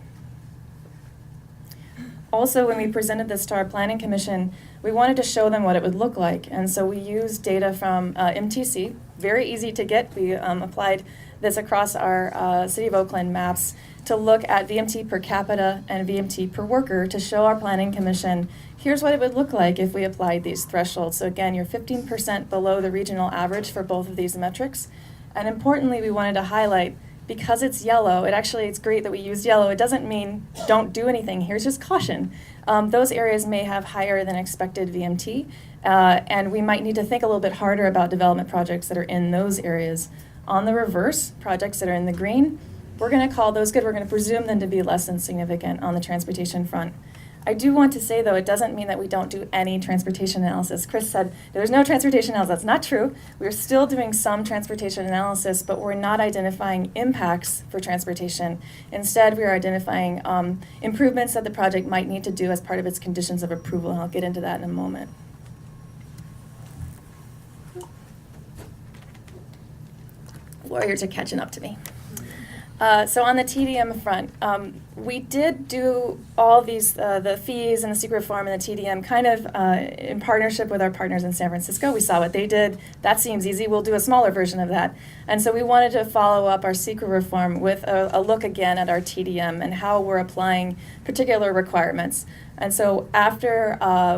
Also, when we presented this to our Planning Commission, we wanted to show them what it would look like. And so we used data from MTC, very easy to get. We applied this across our City of Oakland maps to look at VMT per capita and VMT per worker to show our Planning Commission, here's what it would look like if we applied these thresholds. So again, you're 15% below the regional average for both of these metrics. And importantly, we wanted to highlight, because it's yellow, it's great that we used yellow. It doesn't mean don't do anything. Here's just caution. Those areas may have higher than expected VMT, and we might need to think a little bit harder about development projects that are in those areas. On the reverse, projects that are in the green, we're going to call those good. We're going to presume them to be less than significant on the transportation front. I do want to say, though, it doesn't mean that we don't do any transportation analysis. Chris said there's no transportation analysis. That's not true. We're still doing some transportation analysis, but we're not identifying impacts for transportation. Instead, we are identifying improvements that the project might need to do as part of its conditions of approval, and I'll get into that in a moment. Lawyers are catching up to me. So on the TDM front, we did do all these, the fees and the secret form and the TDM kind of in partnership with our partners in San Francisco. We saw what they did. That seems easy. We'll do a smaller version of that. And so we wanted to follow up our secret reform with a look again at our TDM and how we're applying particular requirements. And so after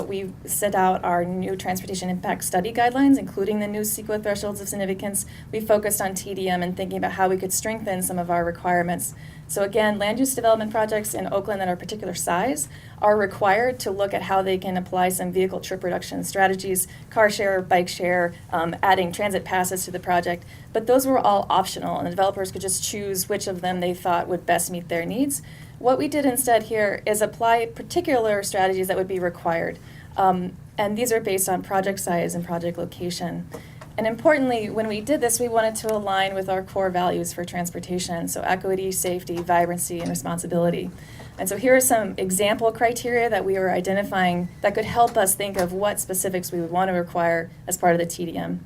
we set out our new transportation impact study guidelines, including the new CEQA thresholds of significance, we focused on TDM and thinking about how we could strengthen some of our requirements. So again, land use development projects in Oakland that are particular size are required to look at how they can apply some vehicle trip reduction strategies, car share, bike share, adding transit passes to the project. But those were all optional, and the developers could just choose which of them they thought would best meet their needs. What we did instead here is apply particular strategies that would be required. And these are based on project size and project location. And importantly, when we did this, we wanted to align with our core values for transportation, so equity, safety, vibrancy, and responsibility. And so here are some example criteria that we were identifying that could help us think of what specifics we would want to require as part of the TDM.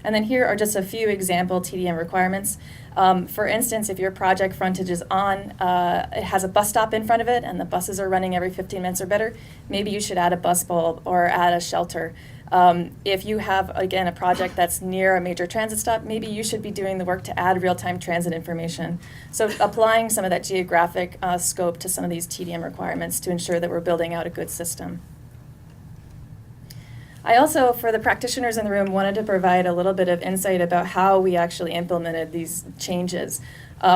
And then here are just a few example TDM requirements. For instance, if your project frontage is on, it has a bus stop in front of it and the buses are running every 15 minutes or better, maybe you should add a bus bulb or add a shelter. If you have, again, a project that's near a major transit stop, maybe you should be doing the work to add real-time transit information. So applying some of that geographic scope to some of these TDM requirements to ensure that we're building out a good system. I also, for the practitioners in the room, wanted to provide a little bit of insight about how we actually implemented these changes.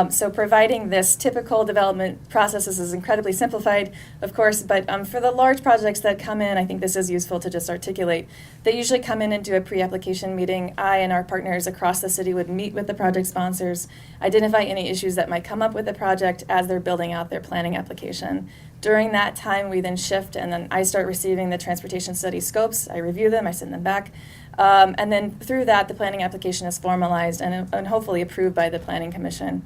So providing this typical development processes is incredibly simplified, of course, but for the large projects that come in, I think this is useful to just articulate. They usually come in and do a pre-application meeting. I and our partners across the city would meet with the project sponsors, identify any issues that might come up with the project as they're building out their planning application. During that time, we then shift, and then I start receiving the transportation study scopes. I review them, I send them back. And then through that, the planning application is formalized and hopefully approved by the Planning Commission.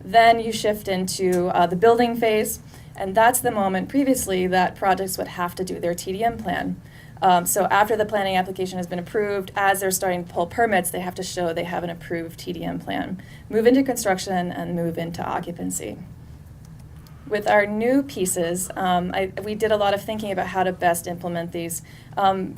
Then you shift into the building phase, and that's the moment previously that projects would have to do their TDM plan. So after the planning application has been approved, as they're starting to pull permits, they have to show they have an approved TDM plan. Move into construction and move into occupancy. With our new pieces, we did a lot of thinking about how to best implement these.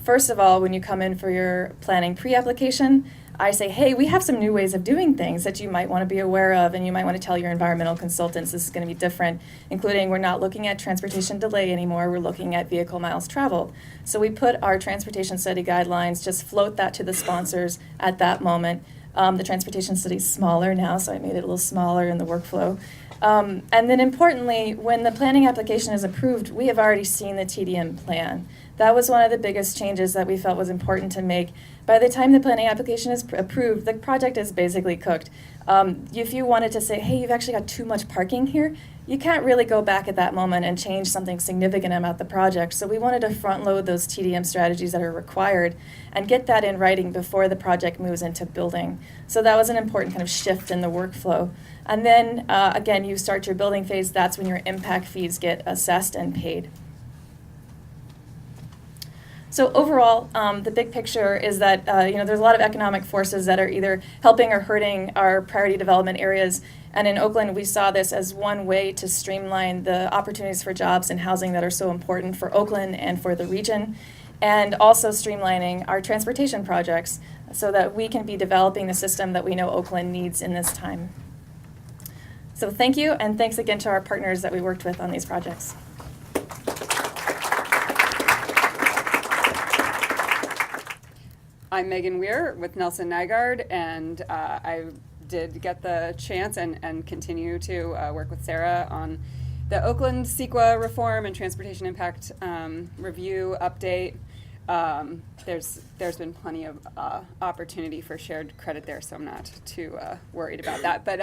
First of all, when you come in for your planning pre-application, I say, hey, we have some new ways of doing things that you might want to be aware of, and you might want to tell your environmental consultants this is going to be different, including we're not looking at transportation delay anymore, we're looking at vehicle miles traveled. So we put our transportation study guidelines, just float that to the sponsors at that moment. The transportation study is smaller now, so I made it a little smaller in the workflow. And then importantly, when the planning application is approved, we have already seen the TDM plan. That was one of the biggest changes that we felt was important to make. By the time the planning application is approved, the project is basically cooked. If you wanted to say, hey, you've actually got too much parking here, you can't really go back at that moment and change something significant about the project. So we wanted to front load those TDM strategies that are required and get that in writing before the project moves into building. So that was an important kind of shift in the workflow. And then again, you start your building phase, that's when your impact fees get assessed and paid. So overall, the big picture is that there's a lot of economic forces that are either helping or hurting our priority development areas. And in Oakland, we saw this as one way to streamline the opportunities for jobs and housing that are so important for Oakland and for the region, and also streamlining our transportation projects so that we can be developing the system that we know Oakland needs in this time. So thank you, and thanks again to our partners that we worked with on these projects. I'm Megan Weir with Nelson Nygaard, and I did get the chance and continue to work with Sarah on the Oakland CEQA reform and transportation impact review update. There's been plenty of opportunity for shared credit there, so I'm not too worried about that. But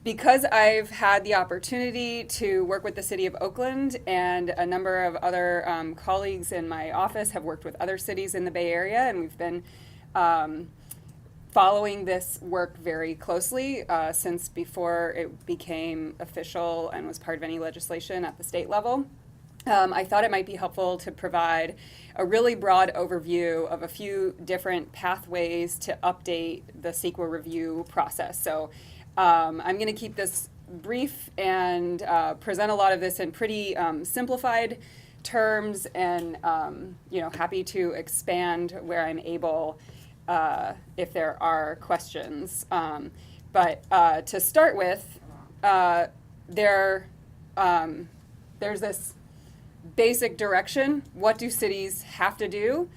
because I've had the opportunity to work with the city of Oakland, and a number of other colleagues in my office have worked with other cities in the Bay Area, and we've been following this work very closely since before it became official and was part of any legislation at the state level. I thought it might be helpful to provide a really broad overview of a few different pathways to update the CEQA review process. So I'm going to keep this brief and present a lot of this in pretty simplified terms, and happy to expand where I'm able if there are questions. But to start with, there's this basic direction. What do cities have to do?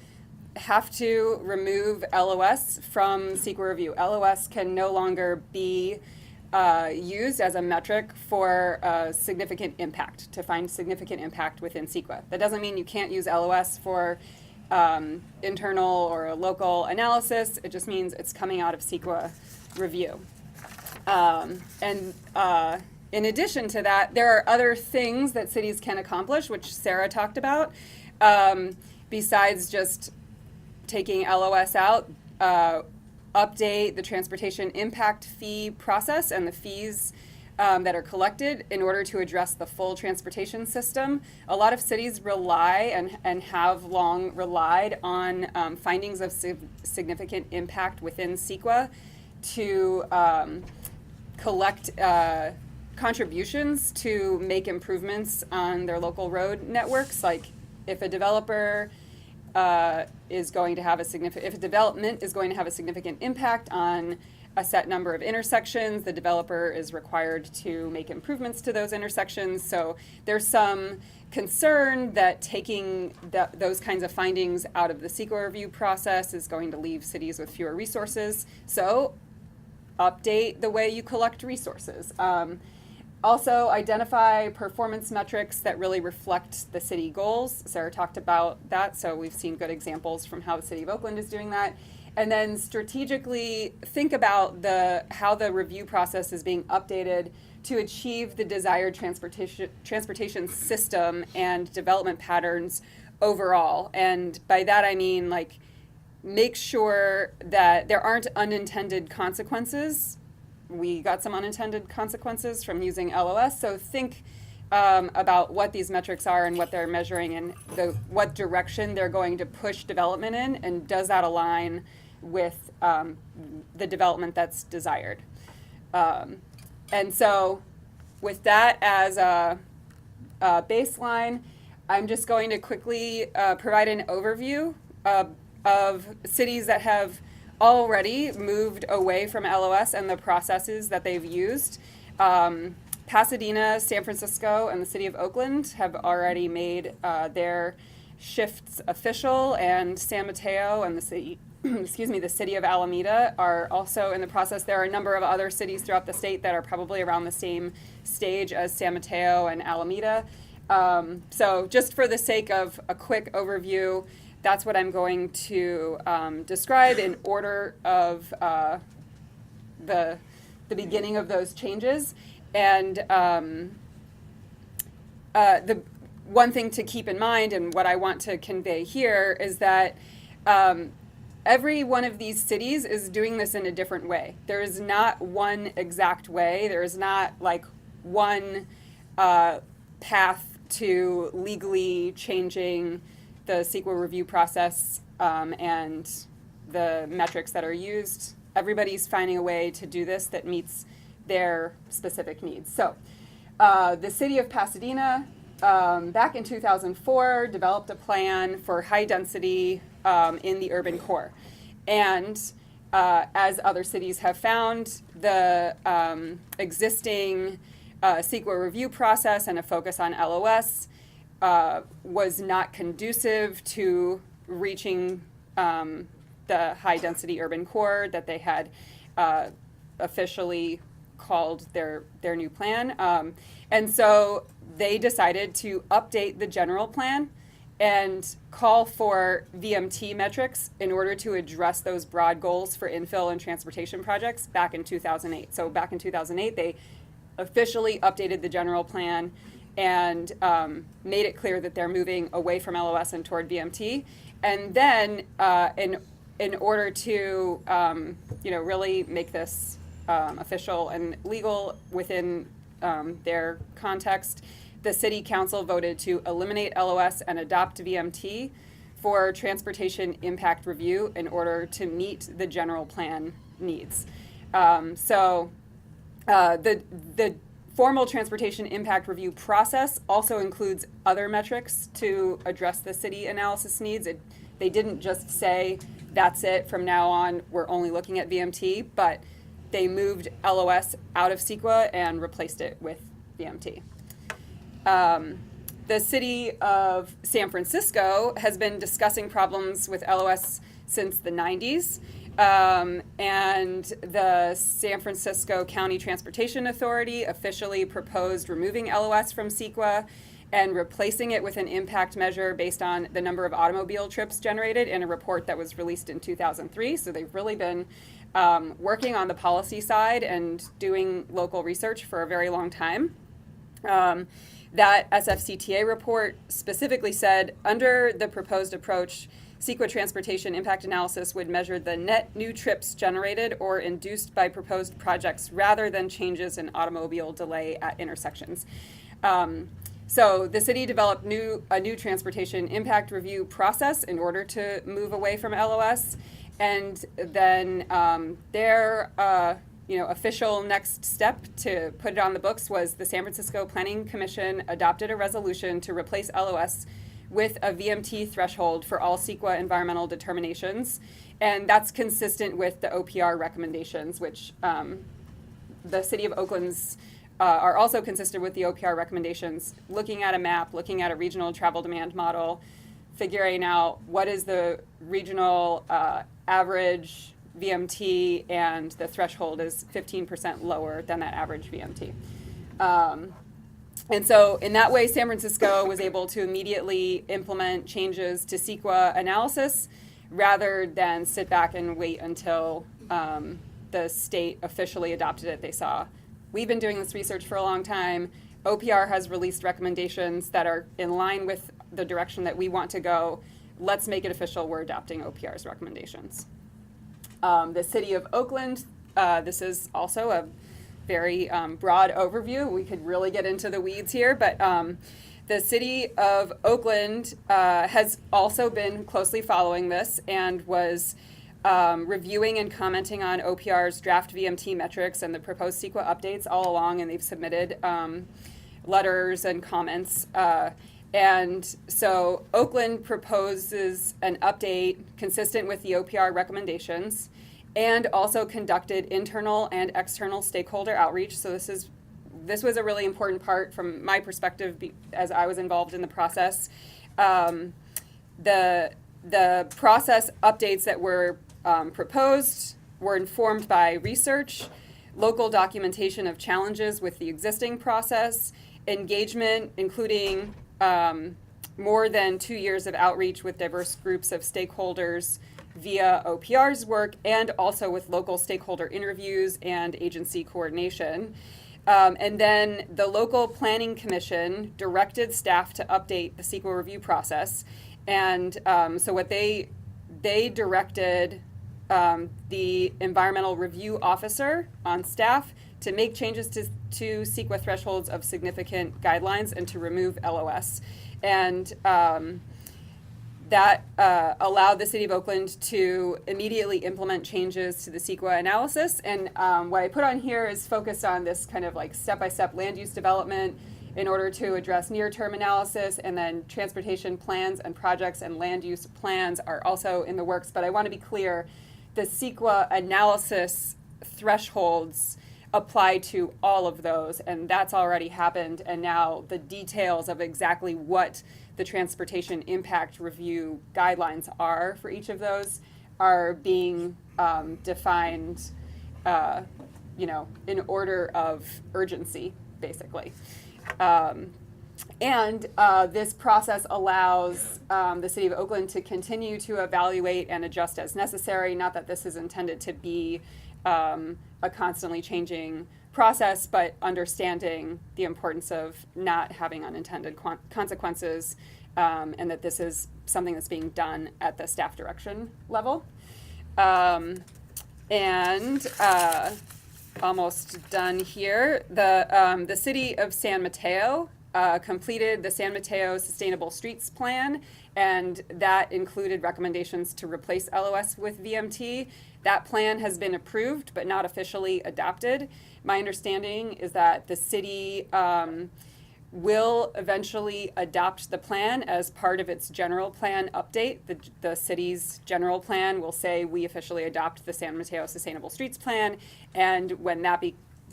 Have to remove LOS from CEQA review. LOS can no longer be used as a metric for significant impact, to find significant impact within CEQA. That doesn't mean you can't use LOS for internal or local analysis. It just means it's coming out of CEQA review. In addition to that, there are other things that cities can accomplish, which Sarah talked about, besides just taking LOS out. Update the transportation impact fee process and the fees that are collected in order to address the full transportation system. A lot of cities rely and have long relied on findings of significant impact within CEQA to collect contributions to make improvements on their local road networks. Like if a developer is going to have if a development is going to have a significant impact on a set number of intersections, the developer is required to make improvements to those intersections. So there's some concern that taking those kinds of findings out of the CEQA review process is going to leave cities with fewer resources. So update the way you collect resources. Also, identify performance metrics that really reflect the city goals. Sarah talked about that, so we've seen good examples from how the city of Oakland is doing that. And then strategically think about how the review process is being updated to achieve the desired transportation system and development patterns overall. And by that I mean, make sure that there aren't unintended consequences. We got some unintended consequences from using LOS, so think about what these metrics are and what they're measuring and what direction they're going to push development in, and does that align with the development that's desired. And so with that as a baseline, I'm just going to quickly provide an overview of cities that have already moved away from LOS and the processes that they've used. Pasadena, San Francisco, and the city of Oakland have already made their shifts official, and San Mateo and the city, the city of Alameda are also in the process. There are a number of other cities throughout the state that are probably around the same stage as San Mateo and Alameda. So just for the sake of a quick overview, that's what I'm going to describe in order of the beginning of those changes. And the one thing to keep in mind, and what I want to convey here, is that every one of these cities is doing this in a different way. There is not one exact way. There is not like one path to legally changing the CEQA review process and the metrics that are used. Everybody's finding a way to do this that meets their specific needs. So the city of Pasadena, back in 2004, developed a plan for high density in the urban core. And as other cities have found, the existing CEQA review process and a focus on LOS was not conducive to reaching the high density urban core that they had officially called their new plan. And so they decided to update the general plan and call for VMT metrics in order to address those broad goals for infill and transportation projects back in 2008. So back in 2008, they officially updated the general plan and made it clear that they're moving away from LOS and toward VMT. And then in order to really make this official and legal within their context, the city council voted to eliminate LOS and adopt VMT for transportation impact review in order to meet the general plan needs. The formal transportation impact review process also includes other metrics to address the city analysis needs. They didn't just say, that's it, from now on we're only looking at VMT, but they moved LOS out of CEQA and replaced it with VMT. The city of San Francisco has been discussing problems with LOS since the 90s. And the San Francisco County Transportation Authority officially proposed removing LOS from CEQA and replacing it with an impact measure based on the number of automobile trips generated in a report that was released in 2003. So they've really been working on the policy side and doing local research for a very long time. That SFCTA report specifically said, under the proposed approach, CEQA transportation impact analysis would measure the net new trips generated or induced by proposed projects rather than changes in automobile delay at intersections. So the city developed a new transportation impact review process in order to move away from LOS. And then their official next step to put it on the books was the San Francisco Planning Commission adopted a resolution to replace LOS with a VMT threshold for all CEQA environmental determinations. And that's consistent with the OPR recommendations, which the city of Oakland's are also consistent with the OPR recommendations, looking at a map, looking at a regional travel demand model, figuring out what is the regional average VMT, and the threshold is 15% lower than that average VMT. And so in that way, San Francisco was able to immediately implement changes to CEQA analysis rather than sit back and wait until the state officially adopted it. They saw, we've been doing this research for a long time. OPR has released recommendations that are in line with the direction that we want to go. Let's make it official. We're adopting OPR's recommendations. The city of Oakland, this is also a very broad overview. We could really get into the weeds here, but the city of Oakland has also been closely following this and was reviewing and commenting on OPR's draft VMT metrics and the proposed CEQA updates all along, and they've submitted letters and comments. And so Oakland proposes an update consistent with the OPR recommendations and also conducted internal and external stakeholder outreach. So this was a really important part from my perspective as I was involved in the process. The process updates that were proposed were informed by research, local documentation of challenges with the existing process, engagement, including more than 2 years of outreach with diverse groups of stakeholders via OPR's work, and also with local stakeholder interviews and agency coordination. And then the local planning commission directed staff to update the CEQA review process. And so what they directed the environmental review officer on staff to make changes to CEQA thresholds of significant guidelines and to remove LOS. And that allowed the City of Oakland to immediately implement changes to the CEQA analysis. And what I put on here is focused on this kind of like step-by-step land use development in order to address near-term analysis, and then transportation plans and projects and land use plans are also in the works. But I want to be clear, the CEQA analysis thresholds apply to all of those, and that's already happened. And now the details of exactly what the transportation impact review guidelines are for each of those are being defined, in order of urgency, basically. And this process allows the City of Oakland to continue to evaluate and adjust as necessary. Not that this is intended to be a constantly changing process, but understanding the importance of not having unintended consequences, and that this is something that's being done at the staff direction level. Almost done here. The City of San Mateo completed the San Mateo Sustainable Streets Plan, and that included recommendations to replace LOS with VMT. That plan has been approved but not officially adopted. My understanding is that the city will eventually adopt the plan as part of its general plan update. The city's general plan will say we officially adopt the San Mateo Sustainable Streets Plan, and when that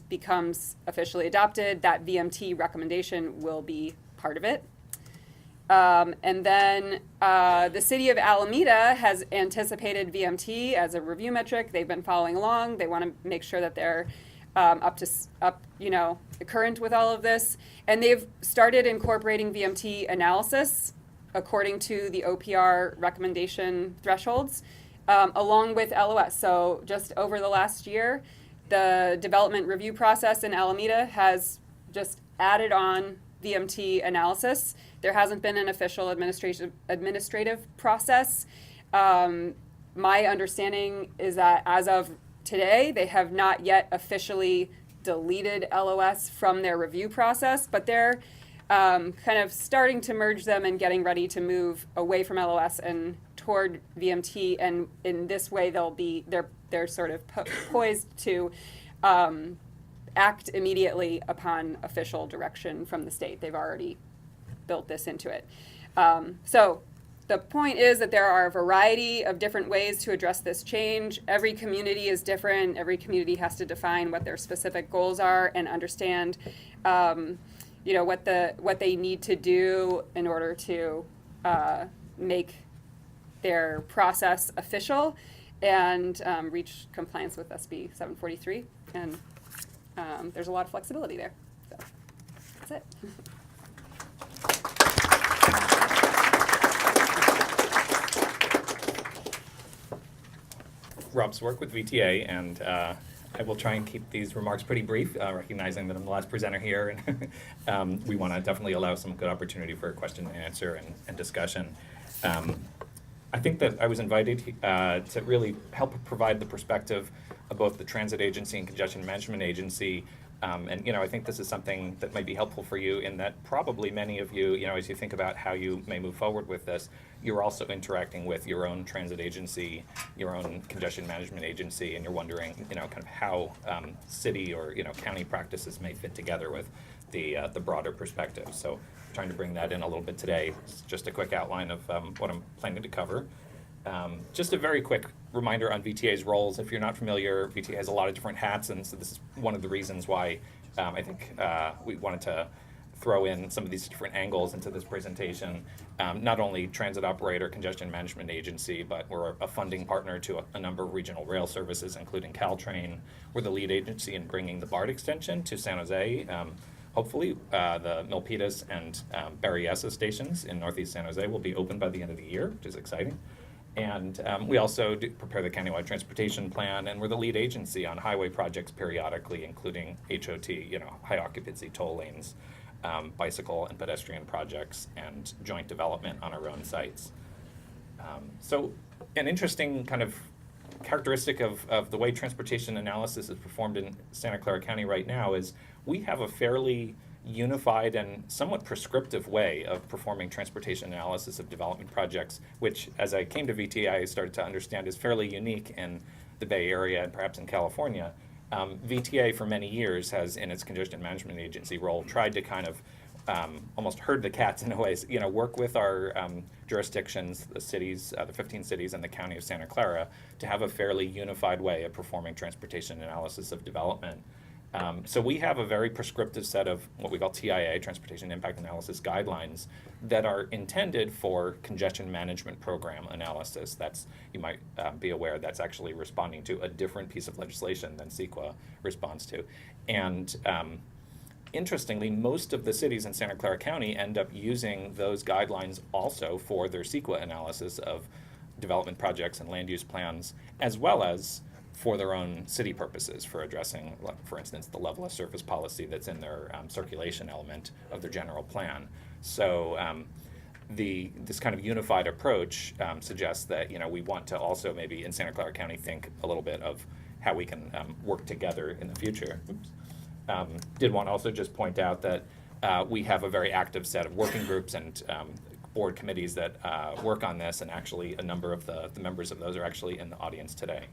becomes officially adopted, that VMT recommendation will be part of it. And then the city of Alameda has anticipated VMT as a review metric. They've been following along. They want to make sure that they're current with all of this. And they've started incorporating VMT analysis according to the OPR recommendation thresholds, along with LOS. So just over the last year, the development review process in Alameda has just added on VMT analysis. There hasn't been an official administrative process. My understanding is that as of today, they have not yet officially deleted LOS from their review process, but they're kind of starting to merge them and getting ready to move away from LOS and toward VMT. And in this way, they're sort of poised to act immediately upon official direction from the state. They've already built this into it. So the point is that there are a variety of different ways to address this change. Every community is different. Every community has to define what their specific goals are and understand, what they need to do in order to make their process official and reach compliance with SB743. And there's a lot of flexibility there. So that's it. Rob Swark with VTA, and I will try and keep these remarks pretty brief, recognizing that I'm the last presenter here, and we want to definitely allow some good opportunity for question and answer and discussion. I think that I was invited to really help provide the perspective of both the Transit Agency and Congestion Management Agency. And I think this is something that might be helpful for you in that probably many of you, as you think about how you may move forward with this, you're also interacting with your own transit agency, your own congestion management agency, and you're wondering, kind of how city or, county practices may fit together with the broader perspective. So I'm trying to bring that in a little bit today. It's just a quick outline of what I'm planning to cover. Just a very quick reminder on VTA's roles. If you're not familiar, VTA has a lot of different hats, and so this is one of the reasons why I think we wanted to throw in some of these different angles into this presentation. Not only transit operator, congestion management agency, but we're a funding partner to a number of regional rail services, including Caltrain. We're the lead agency in bringing the BART extension to San Jose. Hopefully, the Milpitas and Berryessa stations in Northeast San Jose will be open by the end of the year, which is exciting. And we also prepare the countywide transportation plan, and we're the lead agency on highway projects periodically, including HOT, high occupancy toll lanes, bicycle and pedestrian projects, and joint development on our own sites. So an interesting kind of characteristic of the way transportation analysis is performed in Santa Clara County right now is we have a fairly unified and somewhat prescriptive way of performing transportation analysis of development projects, which, as I came to VTA, I started to understand is fairly unique in the Bay Area and perhaps in California. VTA for many years has, in its congestion management agency role, tried to kind of almost herd the cats in a way, work with our jurisdictions, the cities, the 15 cities and the county of Santa Clara, to have a fairly unified way of performing transportation analysis of development. So we have a very prescriptive set of what we call TIA, Transportation Impact Analysis guidelines, that are intended for congestion management program analysis. That's, you might be aware, that's actually responding to a different piece of legislation than CEQA responds to. And interestingly, most of the cities in Santa Clara County end up using those guidelines also for their CEQA analysis of development projects and land use plans, as well as for their own city purposes, for addressing, for instance, the level of surface policy that's in their circulation element of their general plan. So this kind of unified approach suggests that we want to also maybe in Santa Clara County think a little bit of how we can work together in the future. Did want to also just point out that we have a very active set of working groups and board committees that work on this, and actually a number of the members of those are actually in the audience today.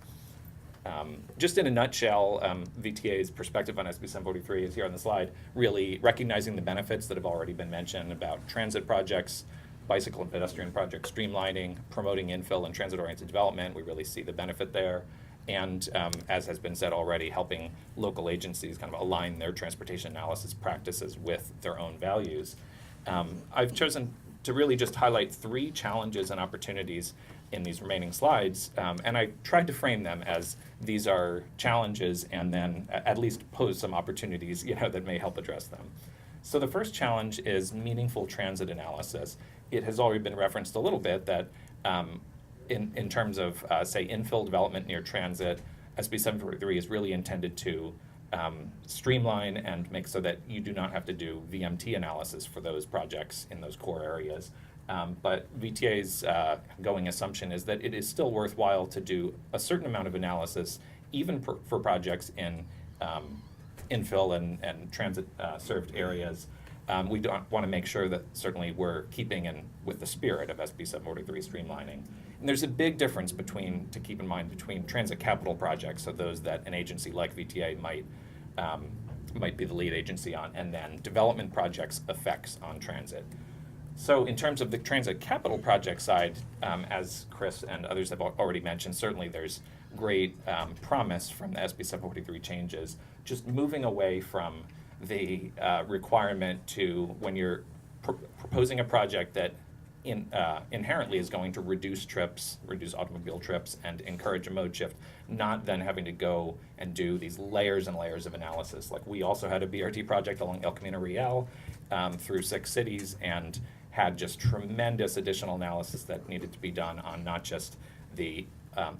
Just in a nutshell, VTA's perspective on SB743 is here on the slide, really recognizing the benefits that have already been mentioned about transit projects, bicycle and pedestrian project streamlining, promoting infill and transit-oriented development. We really see the benefit there. And as has been said already, helping local agencies kind of align their transportation analysis practices with their own values. I've chosen to really just highlight 3 challenges and opportunities in these remaining slides, and I tried to frame them as these are challenges and then at least pose some opportunities that may help address them. So the first challenge is meaningful transit analysis. It has already been referenced a little bit that in terms of, say, infill development near transit, SB743 is really intended to streamline and make so that you do not have to do VMT analysis for those projects in those core areas. But VTA's going assumption is that it is still worthwhile to do a certain amount of analysis, even for projects in infill and transit served areas. We don't want to make sure that certainly we're keeping in with the spirit of SB743 streamlining. And there's a big difference to keep in mind between transit capital projects, so those that an agency like VTA might be the lead agency on, and then development projects' effects on transit. So in terms of the transit capital project side, as Chris and others have already mentioned, certainly there's great promise from the SB743 changes, just moving away from the requirement to, when you're proposing a project that inherently is going to reduce automobile trips and encourage a mode shift, not then having to go and do these layers and layers of analysis. Like we also had a BRT project along El Camino Real through 6 cities, and had just tremendous additional analysis that needed to be done on not just the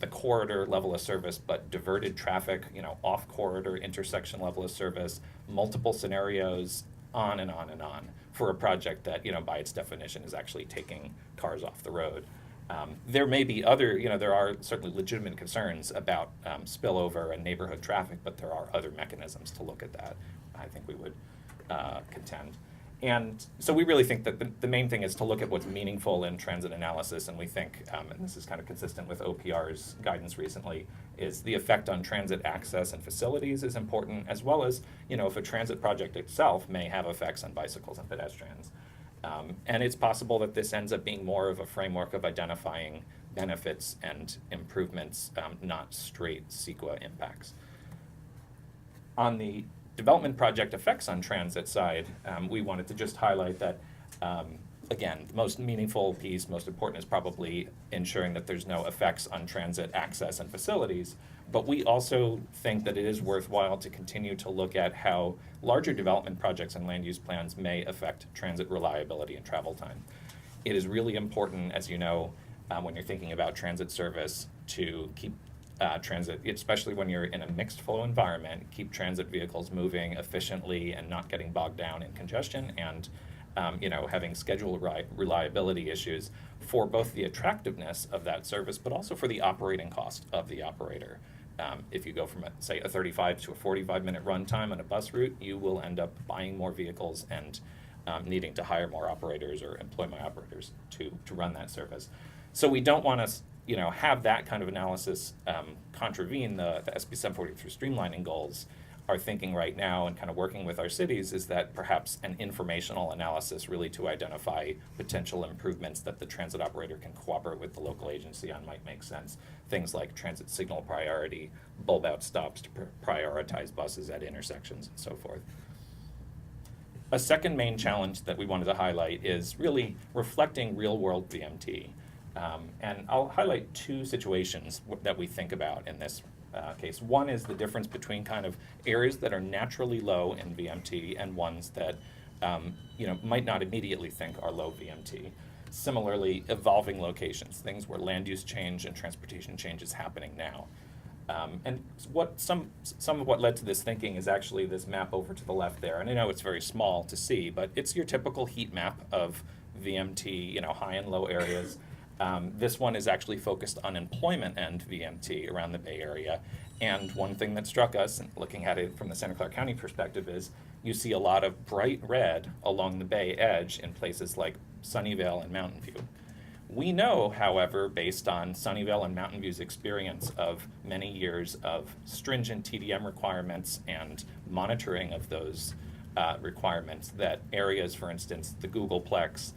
corridor level of service, but diverted traffic, off corridor intersection level of service, multiple scenarios, on and on and on, for a project that, by its definition, is actually taking cars off the road. There may be other, there are certainly legitimate concerns about spillover and neighborhood traffic, but there are other mechanisms to look at that, I think we would contend. And so we really think that the main thing is to look at what's meaningful in transit analysis, and we think, and this is kind of consistent with OPR's guidance recently, is the effect on transit access and facilities is important, as well as, if a transit project itself may have effects on bicycles and pedestrians. And it's possible that this ends up being more of a framework of identifying benefits and improvements, not straight CEQA impacts. On the development project effects on transit side, we wanted to just highlight that, again, the most meaningful piece, most important, is probably ensuring that there's no effects on transit access and facilities. But we also think that it is worthwhile to continue to look at how larger development projects and land use plans may affect transit reliability and travel time. It is really important, as you know, when you're thinking about transit service to keep transit, especially when you're in a mixed flow environment, keep transit vehicles moving efficiently and not getting bogged down in congestion, and having schedule reliability issues for both the attractiveness of that service, but also for the operating cost of the operator. If you go from, say, a 35 to a 45-minute run time on a bus route, you will end up buying more vehicles and needing to hire more operators or employ more operators to run that service. So we don't want to have that kind of analysis contravene the SB743 streamlining goals. Our thinking right now and kind of working with our cities is that perhaps an informational analysis really to identify potential improvements that the transit operator can cooperate with the local agency on might make sense. Things like transit signal priority, bulb out stops to prioritize buses at intersections and so forth. A second main challenge that we wanted to highlight is really reflecting real-world VMT. And I'll highlight two situations that we think about in this case. One is the difference between kind of areas that are naturally low in VMT and ones that might not immediately think are low VMT. Similarly, evolving locations, things where land use change and transportation change is happening now. And what some of what led to this thinking is actually this map over to the left there. And I know it's very small to see, but it's your typical heat map of VMT, high and low areas. This one is actually focused on employment and VMT around the Bay Area. And one thing that struck us, looking at it from the Santa Clara County perspective, is you see a lot of bright red along the Bay edge in places like Sunnyvale and Mountain View. We know, however, based on Sunnyvale and Mountain View's experience of many years of stringent TDM requirements and monitoring of those requirements, that areas, for instance, the Googleplex,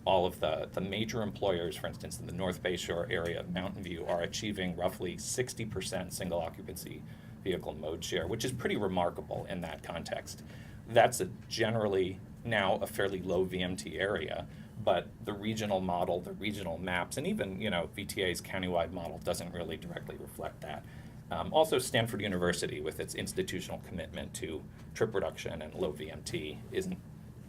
all of the major employers, for instance, in the North Bay Shore area of Mountain View, are achieving roughly 60% single occupancy vehicle mode share, which is pretty remarkable in that context. That's generally now a fairly low VMT area, but the regional model, the regional maps, and even VTA's countywide model doesn't really directly reflect that. Also, Stanford University, with its institutional commitment to trip reduction and low VMT, isn't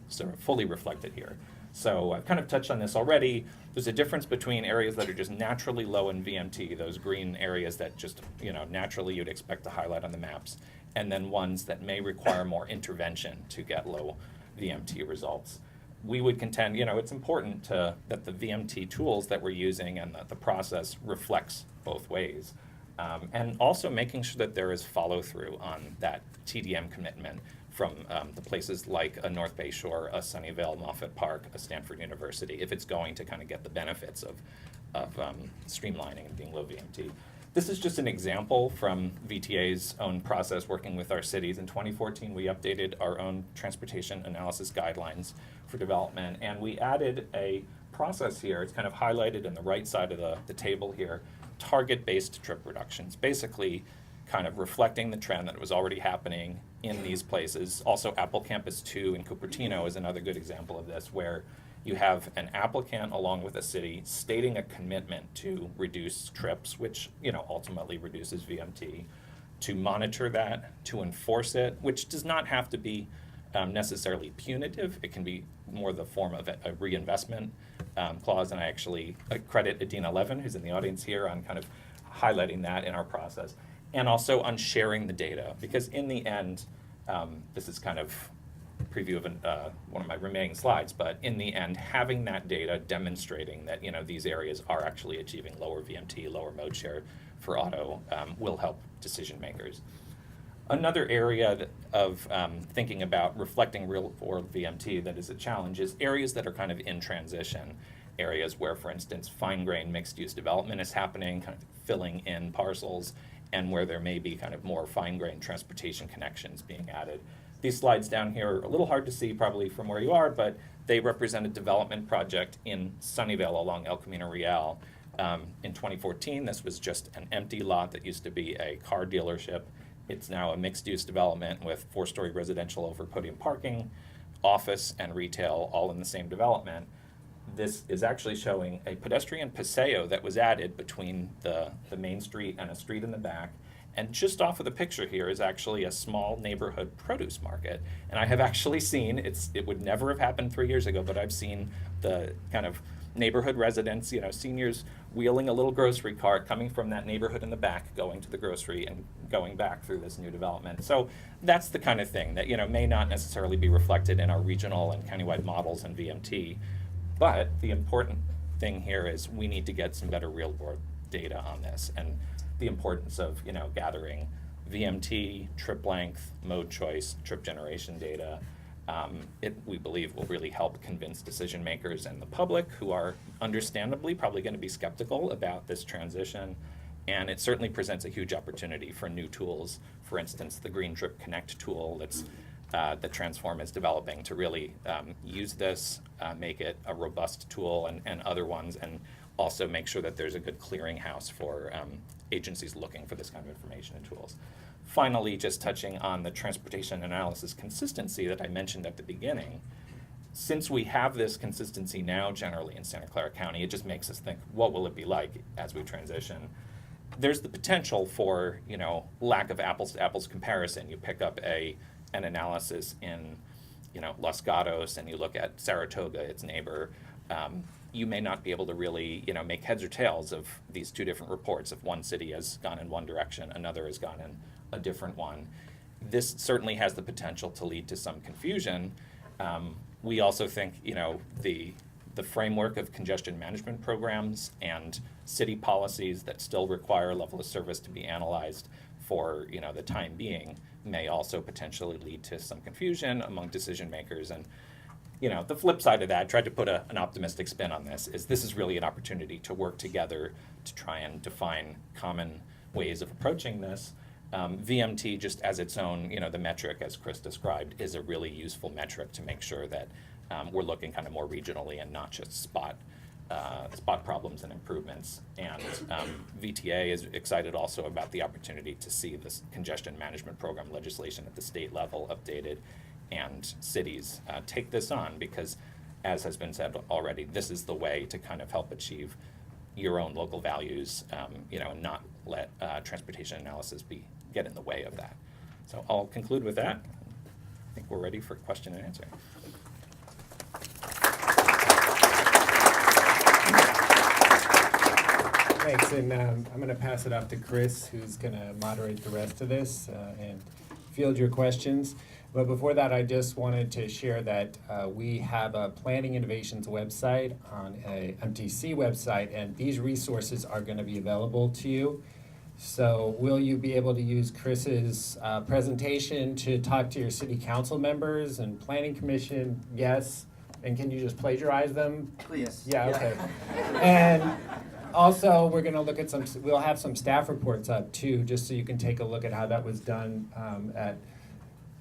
sort of fully reflected here. So I've kind of touched on this already. There's a difference between areas that are just naturally low in VMT, those green areas that just naturally you'd expect to highlight on the maps, and then ones that may require more intervention to get low VMT results. We would contend, it's important that the VMT tools that we're using and that the process reflects both ways. And also making sure that there is follow-through on that TDM commitment from the places like a North Bay Shore, a Sunnyvale, Moffett Park, a Stanford University, if it's going to kind of get the benefits of streamlining and being low VMT. This is just an example from VTA's own process working with our cities. In 2014, we updated our own transportation analysis guidelines for development, and we added a process here. It's kind of highlighted in the right side of the table here, target-based trip reductions, basically kind of reflecting the trend that was already happening in these places. Also, Apple Campus 2 in Cupertino is another good example of this, where you have an applicant along with a city stating a commitment to reduce trips, which ultimately reduces VMT, to monitor that, to enforce it, which does not have to be necessarily punitive. It can be more the form of a reinvestment clause, and I actually credit Adina Levin, who's in the audience here, on kind of highlighting that in our process, and also on sharing the data, because in the end, this is kind of a preview of one of my remaining slides, but in the end, having that data demonstrating that these areas are actually achieving lower VMT, lower mode share for auto will help decision makers. Another area of thinking about reflecting real-world VMT that is a challenge is areas that are kind of in transition, areas where, for instance, fine-grained mixed-use development is happening, kind of filling in parcels, and where there may be kind of more fine-grained transportation connections being added. These slides down here are a little hard to see probably from where you are, but they represent a development project in Sunnyvale along El Camino Real. In 2014, this was just an empty lot that used to be a car dealership. It's now a mixed-use development with 4-story residential over podium parking, office, and retail all in the same development. This is actually showing a pedestrian paseo that was added between the main street and a street in the back. And just off of the picture here is actually a small neighborhood produce market. And I have actually seen, it would never have happened 3 years ago, but I've seen the kind of neighborhood residents, seniors wheeling a little grocery cart, coming from that neighborhood in the back, going to the grocery and going back through this new development. So that's the kind of thing that, may not necessarily be reflected in our regional and countywide models and VMT. But the important thing here is we need to get some better real world data on this, and the importance of, gathering VMT, trip length, mode choice, trip generation data. We believe will really help convince decision makers and the public, who are understandably probably going to be skeptical about this transition. And it certainly presents a huge opportunity for new tools. For instance, the Green Trip Connect tool that Transform is developing to really use this, make it a robust tool, and other ones, and also make sure that there's a good clearinghouse for agencies looking for this kind of information and tools. Finally, just touching on the transportation analysis consistency that I mentioned at the beginning. Since we have this consistency now generally in Santa Clara County, it just makes us think, what will it be like as we transition? There's the potential for, lack of apples to apples comparison. You pick up an analysis in, Los Gatos, and you look at Saratoga, its neighbor. You may not be able to really, make heads or tails of these two different reports. If one city has gone in one direction, another has gone in a different one. This certainly has the potential to lead to some confusion. We also think, the framework of congestion management programs and city policies that still require level of service to be analyzed for, the time being may also potentially lead to some confusion among decision makers. And the flip side of that, I tried to put an optimistic spin on this is really an opportunity to work together to try and define common ways of approaching this. VMT, just as its own, the metric, as Chris described, is a really useful metric to make sure that we're looking kind of more regionally and not just spot problems and improvements. And VTA is excited also about the opportunity to see this congestion management program legislation at the state level updated, and cities take this on, because, as has been said already, this is the way to kind of help achieve your own local values, and not let transportation analysis get in the way of that. So I'll conclude with that. I think we're ready for question and answer. Thanks, and I'm going to pass it off to Chris, who's going to moderate the rest of this and field your questions. But before that, I just wanted to share that we have a Planning Innovations website on a MTC website, and these resources are going to be available to you. So will you be able to use Chris's presentation to talk to your city council members and planning commission? Yes. And can you just plagiarize them? Please. Yeah, okay. And also, we're going to look at we'll have some staff reports up too, just so you can take a look at how that was done at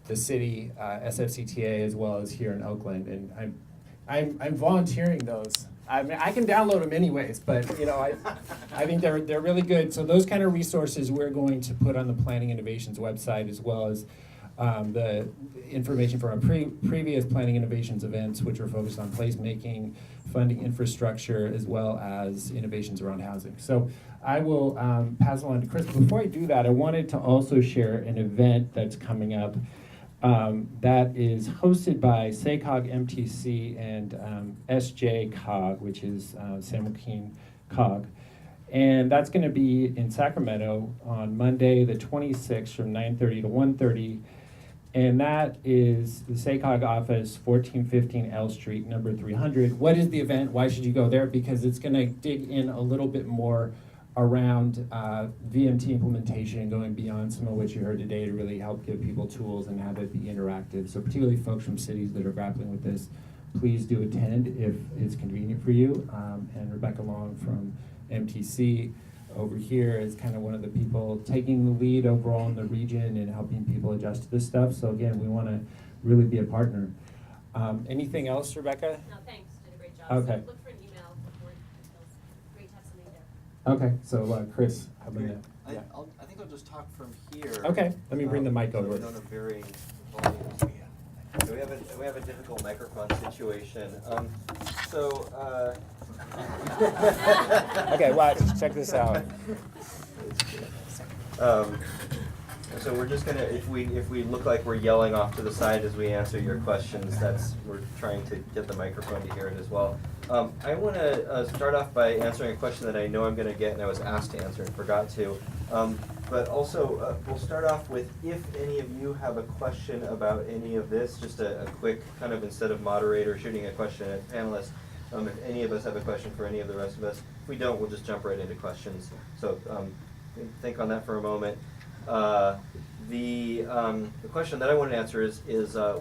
the city, SFCTA, as well as here in Oakland. And I'm volunteering those. I mean, I can download them anyways, but I think they're really good. So those kind of resources we're going to put on the Planning Innovations website, as well as the information from our previous Planning Innovations events, which are focused on placemaking, funding infrastructure, as well as innovations around housing. So I will pass along to Chris. Before I do that, I wanted to also share an event that's coming up that is hosted by SACOG MTC and SJ COG, which is San Joaquin COG. And that's going to be in Sacramento on Monday, the 26th, from 9:30 to 1:30. And that is the SACOG office, 1415 L Street, number 300. What is the event? Why should you go there? Because it's going to dig in a little bit more around VMT implementation, going beyond some of what you heard today, to really help give people tools and have it be interactive. So particularly folks from cities that are grappling with this, please do attend if it's convenient for you. And Rebecca Long from MTC over here is kind of one of the people taking the lead overall in the region and helping people adjust to this stuff. So again, we want to really be a partner. Anything else, Rebecca? No, thanks. Did a great job. Okay. So look for an email with more details. Great to have something there. Okay, so Chris, how about that? Yeah. I think I'll just talk from here. Okay, let me bring the mic so over. we don't have varying volumes. So we have a difficult microphone situation. Okay, watch, check this out. So we're just gonna, if we look like we're yelling off to the side as we answer your questions, we're trying to get the microphone to hear it as well. I want to start off by answering a question that I know I'm going to get and I was asked to answer and forgot to. But also, we'll start off with if any of you have a question about any of this, just a quick kind of, instead of moderator shooting a question at panelists, if any of us have a question for any of the rest of us. If we don't, we'll just jump right into questions. So think on that for a moment. The question that I want to answer is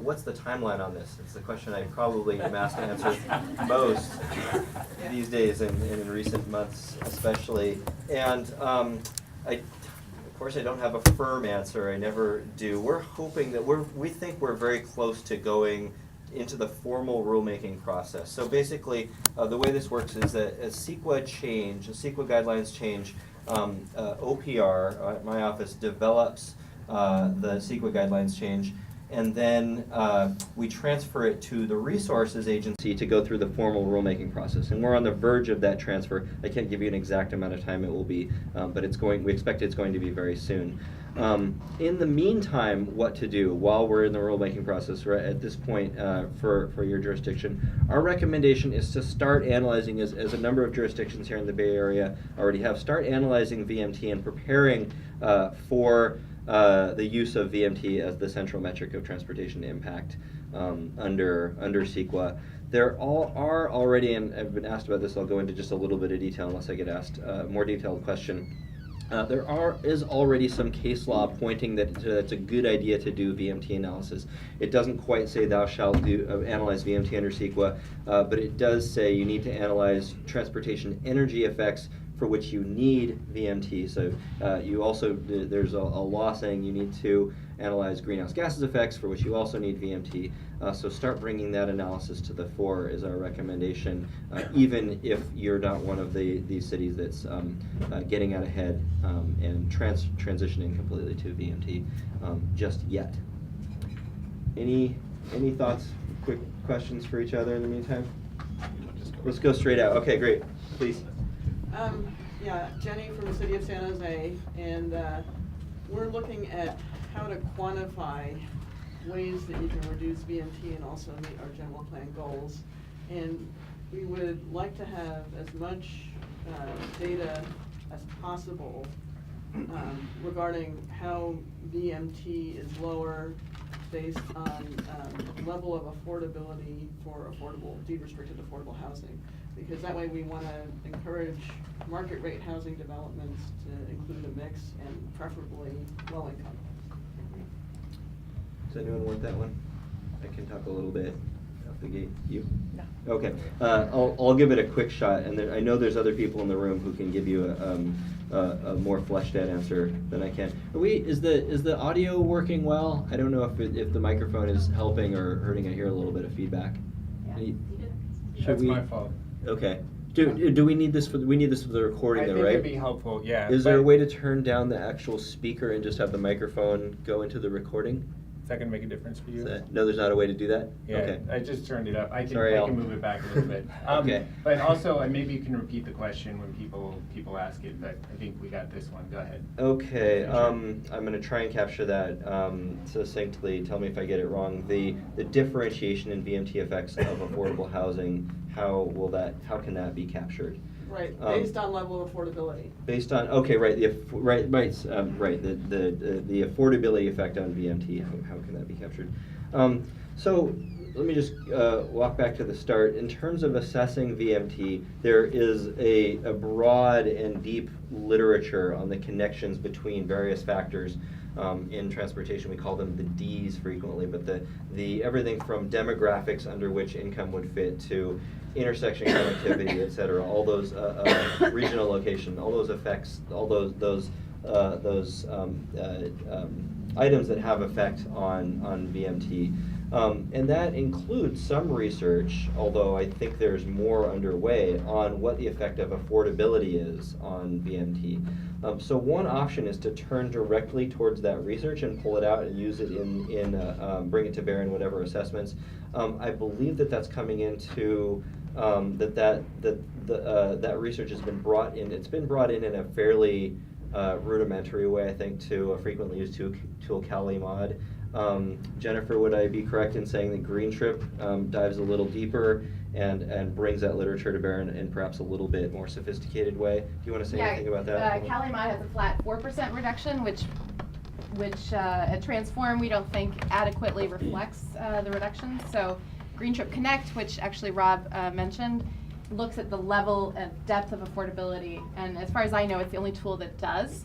what's the timeline on this? It's the question I probably am asked to answer most these days and in recent months especially. And of course I don't have a firm answer, I never do. We're hoping that we think we're very close to going into the formal rulemaking process. So basically, the way this works is that as CEQA guidelines change, OPR, my office, develops the CEQA guidelines change, and then we transfer it to the resources agency to go through the formal rulemaking process. And we're on the verge of that transfer. I can't give you an exact amount of time it will be, but we expect it's going to be very soon. In the meantime, what to do while we're in the rulemaking process, right at this point for your jurisdiction, our recommendation is to start analyzing, as a number of jurisdictions here in the Bay Area already have, start analyzing VMT and preparing for the use of VMT as the central metric of transportation impact under CEQA. There are already, and I've been asked about this, I'll go into just a little bit of detail unless I get asked a more detailed question. There is already some case law pointing that it's a good idea to do VMT analysis. It doesn't quite say thou shalt analyze VMT under CEQA, but it does say you need to analyze transportation energy effects for which you need VMT. So you also, there's a law saying you need to analyze greenhouse gases effects for which you also need VMT. So start bringing that analysis to the fore is our recommendation, even if you're not one of these cities that's getting out ahead and transitioning completely to VMT just yet. Any thoughts, quick questions for each other in the meantime? Let's go straight out. Okay, great. Please. Yeah, Jenny from the city of San Jose, and we're looking at how to quantify ways that you can reduce VMT and also meet our general plan goals. And we would like to have as much data as possible regarding how VMT is lower based on level of affordability for deed-restricted affordable housing. Because that way we want to encourage market rate housing developments to include a mix and preferably low income. Does anyone want that one? I can talk a little bit off the gate. You? No. Okay. I'll give it a quick shot, and I know there's other people in the room who can give you a more fleshed out answer than I can. Is the audio working well? I don't know if the microphone is helping or hurting. I hear a little bit of feedback. That's my fault. Okay. Do we need this for the recording I though, think right? it'd be helpful, yeah. Is there a way to turn down the actual speaker and just have the microphone go into the recording? Is that gonna make a difference for you? No, there's not a way to do that? Yeah, Okay. I just turned it up. I Sorry, Al. can move it back a little bit. Okay. But also, maybe you can repeat the question when people ask it, but I think we got this one. Go ahead. Okay, I'm going to try and capture that succinctly. Tell me if I get it wrong. The differentiation in VMT effects of affordable housing, how can that be captured? Right, based on level of affordability. Based on, okay, right, the affordability effect on VMT, how can that be captured? So let me just walk back to the start. In terms of assessing VMT, there is a broad and deep literature on the connections between various factors in transportation. We call them the Ds frequently, but the everything from demographics under which income would fit to intersection connectivity, et cetera, all those regional location, all those effects, all those items that have effect on VMT. And that includes some research, although I think there's more underway, on what the effect of affordability is on VMT. So one option is to turn directly towards that research and pull it out and use it bring it to bear in whatever assessments. I believe that's coming into that research has been brought in. It's been brought in a fairly rudimentary way, I think, to a frequently used tool, CaliMod. Jennifer, would I be correct in saying that Green Trip dives a little deeper and brings that literature to bear in perhaps a little bit more sophisticated way. Do you want to say anything about that? Calumet has a flat 4% reduction, which at Transform we don't think adequately reflects the reduction. So Green Trip Connect, which actually Rob mentioned, looks at the level and depth of affordability, and as far as I know, it's the only tool that does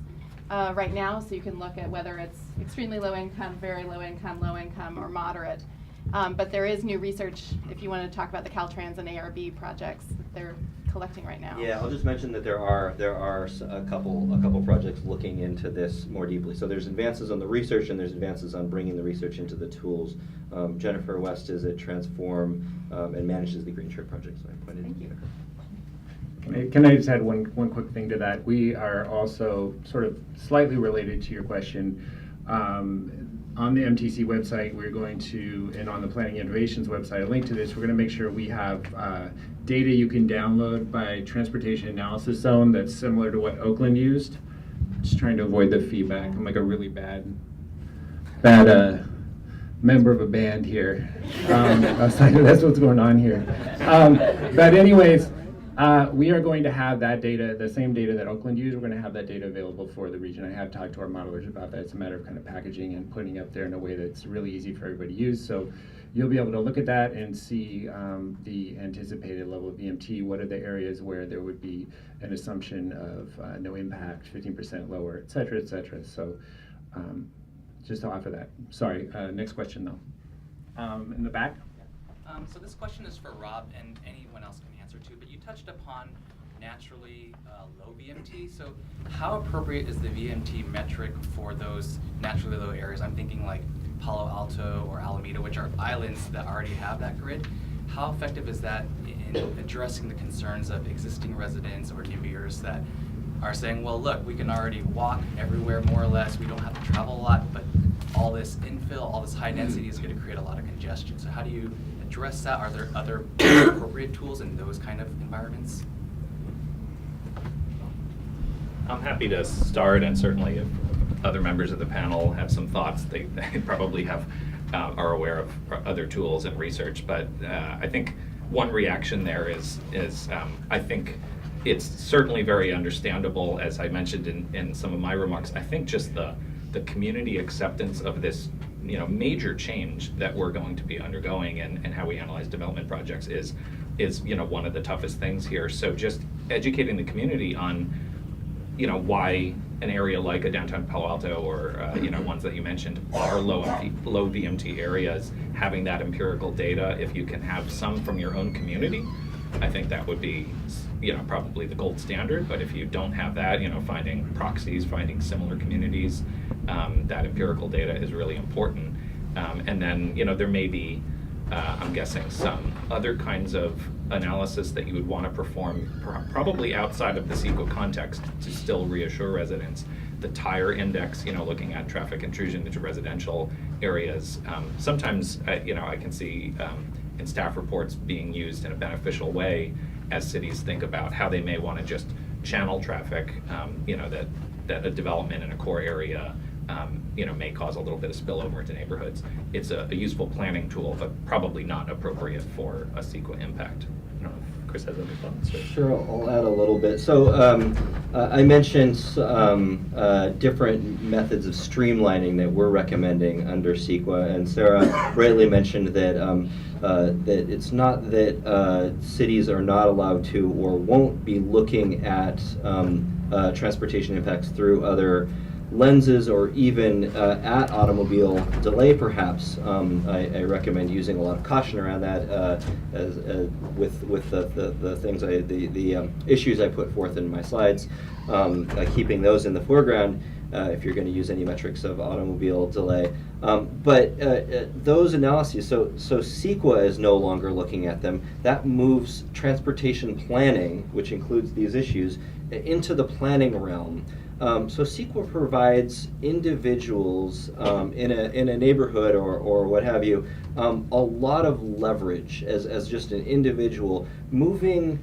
right now. So you can look at whether it's extremely low income, very low income, or moderate. But there is new research, if you want to talk about the Caltrans and ARB projects that they're collecting right now. Yeah, I'll just mention that there are a couple projects looking into this more deeply. So there's advances on the research and there's advances on bringing the research into the tools. Jennifer West is at Transform and manages the Green Trip project. So I pointed. Thank you. Can I just add one quick thing to that? We are also sort of slightly related to your question. On the MTC website, we're going to, and on the Planning Innovations website, a link to this, we're going to make sure we have data you can download by transportation analysis zone that's similar to what Oakland used. Just trying to avoid the feedback. I'm like a really bad member of a band here. That's what's going on here. But anyways, we are going to have that data, the same data that Oakland used, we're going to have that data available for the region. I have talked to our modelers about that. It's a matter of kind of packaging and putting up there in a way that's really easy for everybody to use. So you'll be able to look at that and see the anticipated level of VMT. What are the areas where there would be an assumption of no impact, 15% lower, et cetera, et cetera. So just to offer that. Sorry, next question though. In the back? So this question is for Rob, and anyone else can answer too, but you touched upon naturally low VMT. So how appropriate is the VMT metric for those naturally low areas? I'm thinking like Palo Alto or Alameda, which are islands that already have that grid. How effective is that in addressing the concerns of existing residents or neighbors that are saying, well, look, we can already walk everywhere more or less, we don't have to travel a lot, but all this infill, all this high density is going to create a lot of congestion. So how do you address that? Are there other appropriate tools in those kind of environments? I'm happy to start, and certainly if other members of the panel have some thoughts, they probably are aware of other tools and research. But I think one reaction there is I think it's certainly very understandable, as I mentioned in some of my remarks. I think just the community acceptance of this major change that we're going to be undergoing and how we analyze development projects is one of the toughest things here. So just educating the community on why an area like a downtown Palo Alto or ones that you mentioned are low VMT areas, having that empirical data. If you can have some from your own community, I think that would be probably the gold standard. But if you don't have that, finding proxies, finding similar communities, that empirical data is really important. And then there may be I'm guessing some other kinds of analysis that you would want to perform probably outside of the CEQA context to still reassure residents. The tire index, looking at traffic intrusion into residential areas. Sometimes, I can see in staff reports being used in a beneficial way as cities think about how they may want to just channel traffic, that a development in a core area may cause a little bit of spillover into neighborhoods. It's a useful planning tool, but probably not appropriate for a CEQA impact. I don't know if Chris has any thoughts. Sure, I'll add a little bit. So I mentioned different methods of streamlining that we're recommending under CEQA, and Sarah rightly mentioned that that it's not that cities are not allowed to or won't be looking at transportation impacts through other lenses or even at automobile delay perhaps. I recommend using a lot of caution around that with the things the issues I put forth in my slides, keeping those in the foreground if you're going to use any metrics of automobile delay. But those analyses, so CEQA is no longer looking at them. That moves transportation planning, which includes these issues, into the planning realm. So CEQA provides individuals in a neighborhood or what have you a lot of leverage as just an individual moving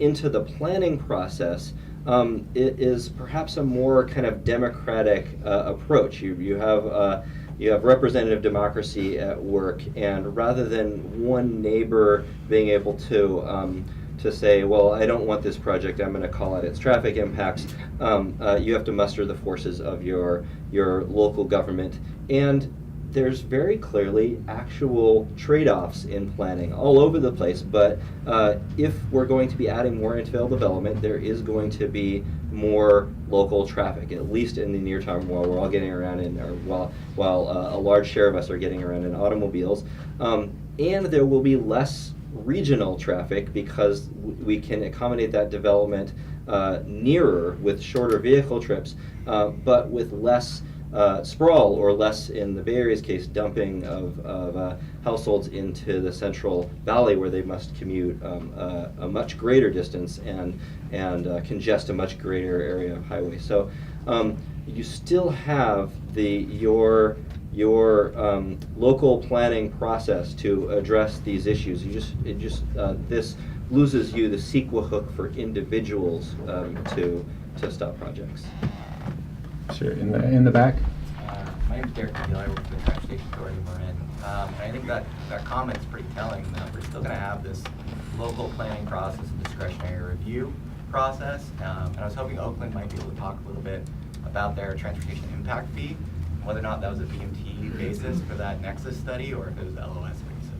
into the planning process. It is perhaps a more kind of democratic approach. You have you have representative democracy at work, and rather than one neighbor being able to say, well, I don't want this project, I'm going to call out its traffic impacts, you have to muster the forces of your local government. And there's very clearly actual trade-offs in planning all over the place, but if we're going to be adding more infill development, there is going to be more local traffic, at least in the near term, while we're all getting around in, or while a large share of us are getting around in automobiles. And there will be less regional traffic because we can accommodate that development nearer with shorter vehicle trips, but with less sprawl, or less, in the Bay Area's case, dumping of households into the Central Valley, where they must commute a much greater distance and congest a much greater area of highway. So you still have your local planning process to address these issues. This loses you the CEQA hook for individuals to stop projects. Sure, in the back. My name is Derek Neal. I work for the Transportation Authority of Marin. And I think that comment's pretty telling that we're still going to have this local planning process and discretionary review process. And I was hoping Oakland might be able to talk a little bit about their transportation impact fee, and whether or not that was a VMT basis for that Nexus study, or if it was LOS basis.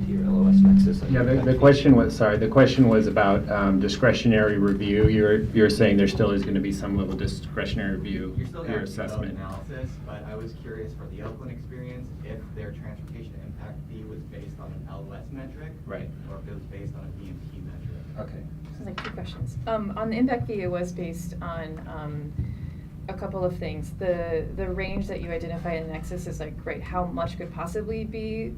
Your LOS Nexus. Yeah, the question was about discretionary review. You're saying there still is going to be some level of discretionary review. You're still for your going to do assessment analysis, but I was curious for the Oakland experience if their transportation impact fee was based on an LOS metric, Right. or if it was based on a VMT metric. Okay. Sounds like two questions. On the impact fee, it was based on a couple of things. The range that you identify in Nexus is like, great, how much could possibly be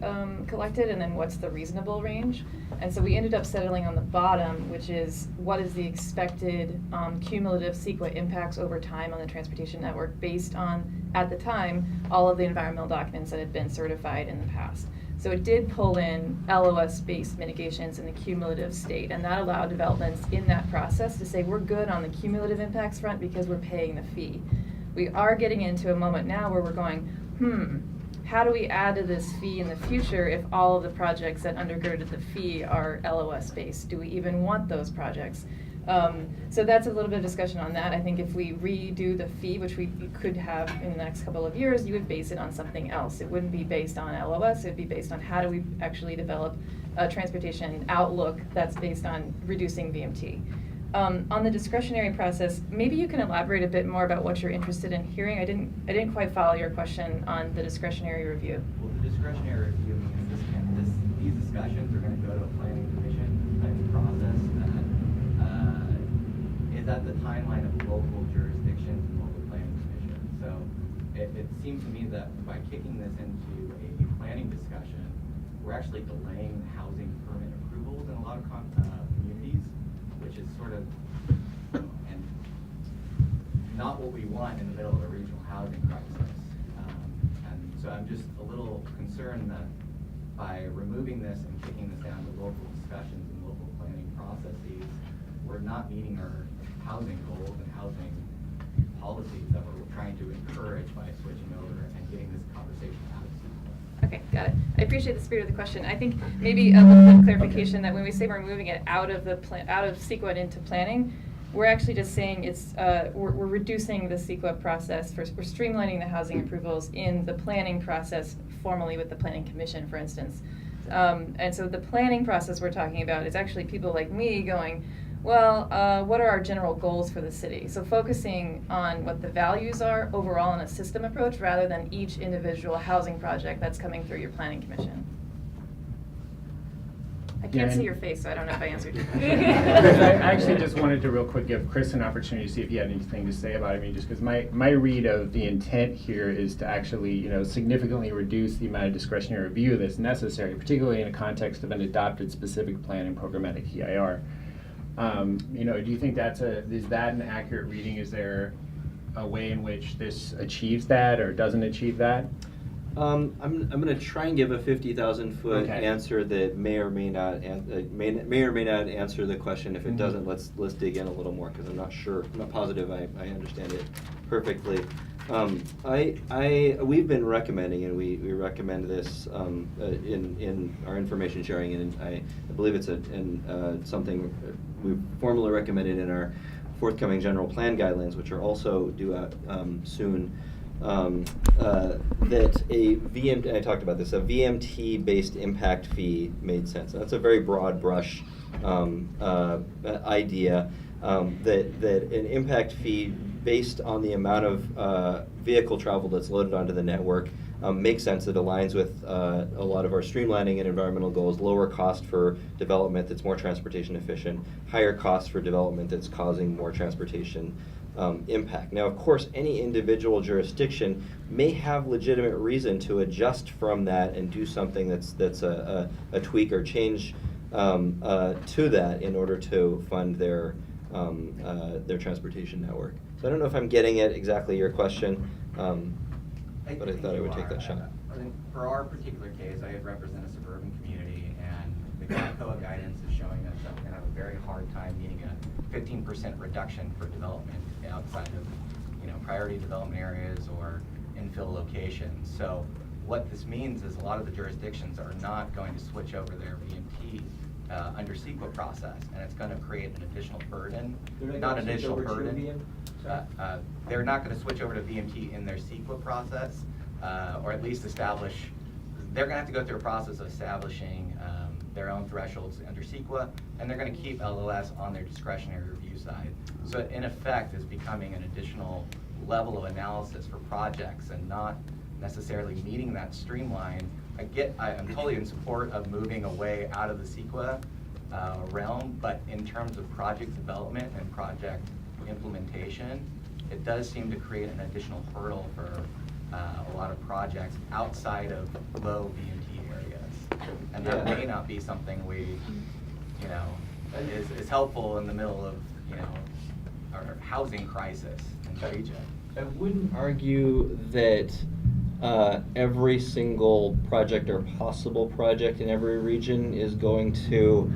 collected, and then what's the reasonable range? And so we ended up settling on the bottom, which is what is the expected cumulative CEQA impacts over time on the transportation network based on, at the time, all of the environmental documents that had been certified in the past. So it did pull in LOS-based mitigations in the cumulative state, and that allowed developments in that process to say, we're good on the cumulative impacts front because we're paying the fee. We are getting into a moment now where we're going, how do we add to this fee in the future if all of the projects that undergirded the fee are LOS-based? Do we even want those projects? So that's a little bit of discussion on that. I think if we redo the fee, which we could have in the next couple of years, you would base it on something else. It wouldn't be based on LOS, it would be based on how do we actually develop a transportation outlook that's based on reducing VMT. On the discretionary process, maybe you can elaborate a bit more about what you're interested in hearing. I didn't quite follow your question on the discretionary review. Well, the discretionary review means these discussions are going to go to a planning commission type of process that is at the timeline of local jurisdictions and local planning commissions. So it seems to me that by kicking this into a planning discussion, we're actually delaying housing permit approvals in a lot of communities, which is sort of and not what we want in the middle of a regional housing crisis. And so I'm just a little concerned that by removing this and kicking this down to local discussions and local planning processes, we're not meeting our housing goals and housing policies that we're trying to encourage by switching over and getting this conversation out of CEQA. Okay, got it. I appreciate the spirit of the question. I think maybe a little bit of clarification that when we say we're moving it out of CEQA and into planning, we're actually just saying it's we're reducing the CEQA process. We're streamlining the housing approvals in the planning process formally with the Planning Commission, for instance. And so the planning process we're talking about is actually people like me going, well, what are our general goals for the city? So focusing on what the values are overall in a system approach rather than each individual housing project that's coming through your planning commission. I can't see your face, so I don't know if I answered your question. I actually just wanted to real quick give Chris an opportunity to see if he had anything to say about it. I mean, just because my read of the intent here is to actually, significantly reduce the amount of discretionary review that's necessary, particularly in the context of an adopted specific plan and programmatic EIR. Do you think is that an accurate reading? Is there a way in which this achieves that or doesn't achieve that? I'm going to try and give a 50,000-foot Okay. answer that may or may not answer the question. If it doesn't, let's dig in a little more, because I'm not sure, I'm not positive I understand it perfectly. We've been recommending, and we recommend this in our information sharing, and I believe it's something we've formally recommended in our forthcoming general plan guidelines, which are also due out soon. That a VMT, I talked about this, a VMT-based impact fee made sense. That's a very broad brush idea, that an impact fee based on the amount of vehicle travel that's loaded onto the network makes sense. It aligns with a lot of our streamlining and environmental goals, lower cost for development that's more transportation efficient, higher cost for development that's causing more transportation impact. Now, of course, any individual jurisdiction may have legitimate reason to adjust from that and do something that's a tweak or change to that in order to fund their transportation network. So I don't know if I'm getting at exactly your question, but I thought I would take that shot. I think for our particular case, I represent a suburban community, and the COA guidance is showing us that we're going to have a very hard time meeting a 15% reduction for development outside of, priority development areas or infill locations. So what this means is a lot of the jurisdictions are not going to switch over their VMT under CEQA process, and it's going to create an additional burden. Not an additional burden. They're not going to switch over to VMT in their CEQA process, or at least establish. They're going to have to go through a process of establishing their own thresholds under CEQA, and they're going to keep LOS on their discretionary review side. So it, in effect, is becoming an additional level of analysis for projects and not necessarily meeting that streamline. I'm totally in support of moving away out of the CEQA realm, but in terms of project development and project implementation, it does seem to create an additional hurdle for a lot of projects outside of low VMT areas. And that may not be something is helpful in the middle of, our housing crisis in the region. I wouldn't argue that every single project or possible project in every region is going to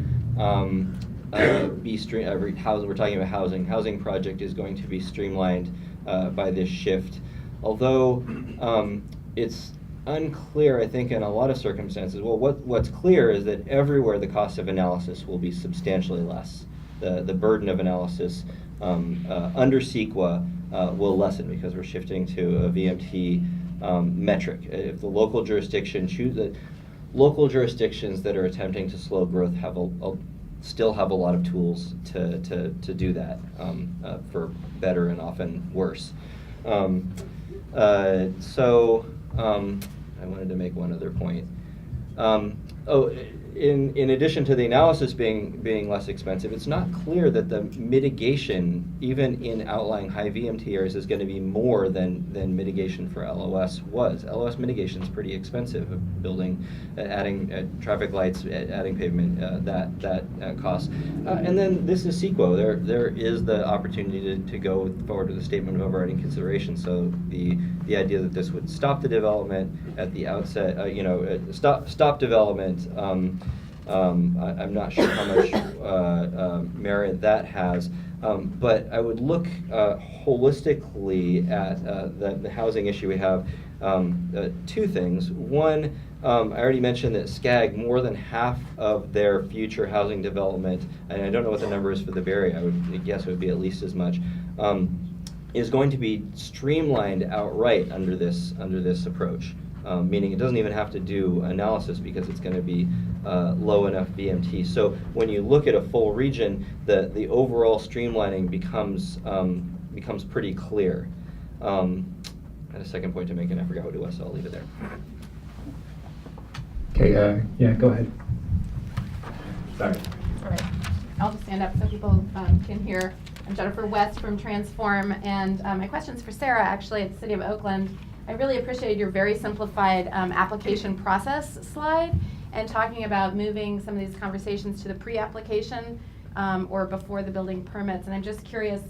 be every housing. We're talking about housing. Housing project is going to be streamlined by this shift. Although it's unclear, I think, in a lot of circumstances. Well, what's clear is that everywhere the cost of analysis will be substantially less. The burden of analysis under CEQA will lessen because we're shifting to a VMT metric. If the local jurisdiction local jurisdictions that are attempting to slow growth still have a lot of tools to do that for better and often worse. I wanted to make one other point. In addition to the analysis being less expensive, it's not clear that the mitigation, even in outlying high VMT areas, is going to be more than mitigation for LOS was. LOS mitigation is pretty expensive. Building, adding traffic lights, adding pavement, that costs. And then this is CEQA. There is the opportunity to go forward with a statement of overriding consideration. So the idea that this would stop the development at the outset, stop development. I'm not sure how much merit that has, but I would look holistically at the housing issue we have. Two things. One, I already mentioned that SCAG, more than half of their future housing development, and I don't know what the number is for the Bay Area, I would guess it would be at least as much, is going to be streamlined outright under this approach. Meaning it doesn't even have to do analysis because it's going to be low enough VMT. So when you look at a full region, the overall streamlining becomes pretty clear. I had a second point to make and I forgot what it was, so I'll leave it there. Okay, yeah, go ahead. Sorry. All right, I'll just stand up so people can hear. I'm Jennifer West from Transform, and my question's for Sarah, actually, at the City of Oakland. I really appreciated your very simplified application process slide and talking about moving some of these conversations to the pre-application or before the building permits. And I'm just curious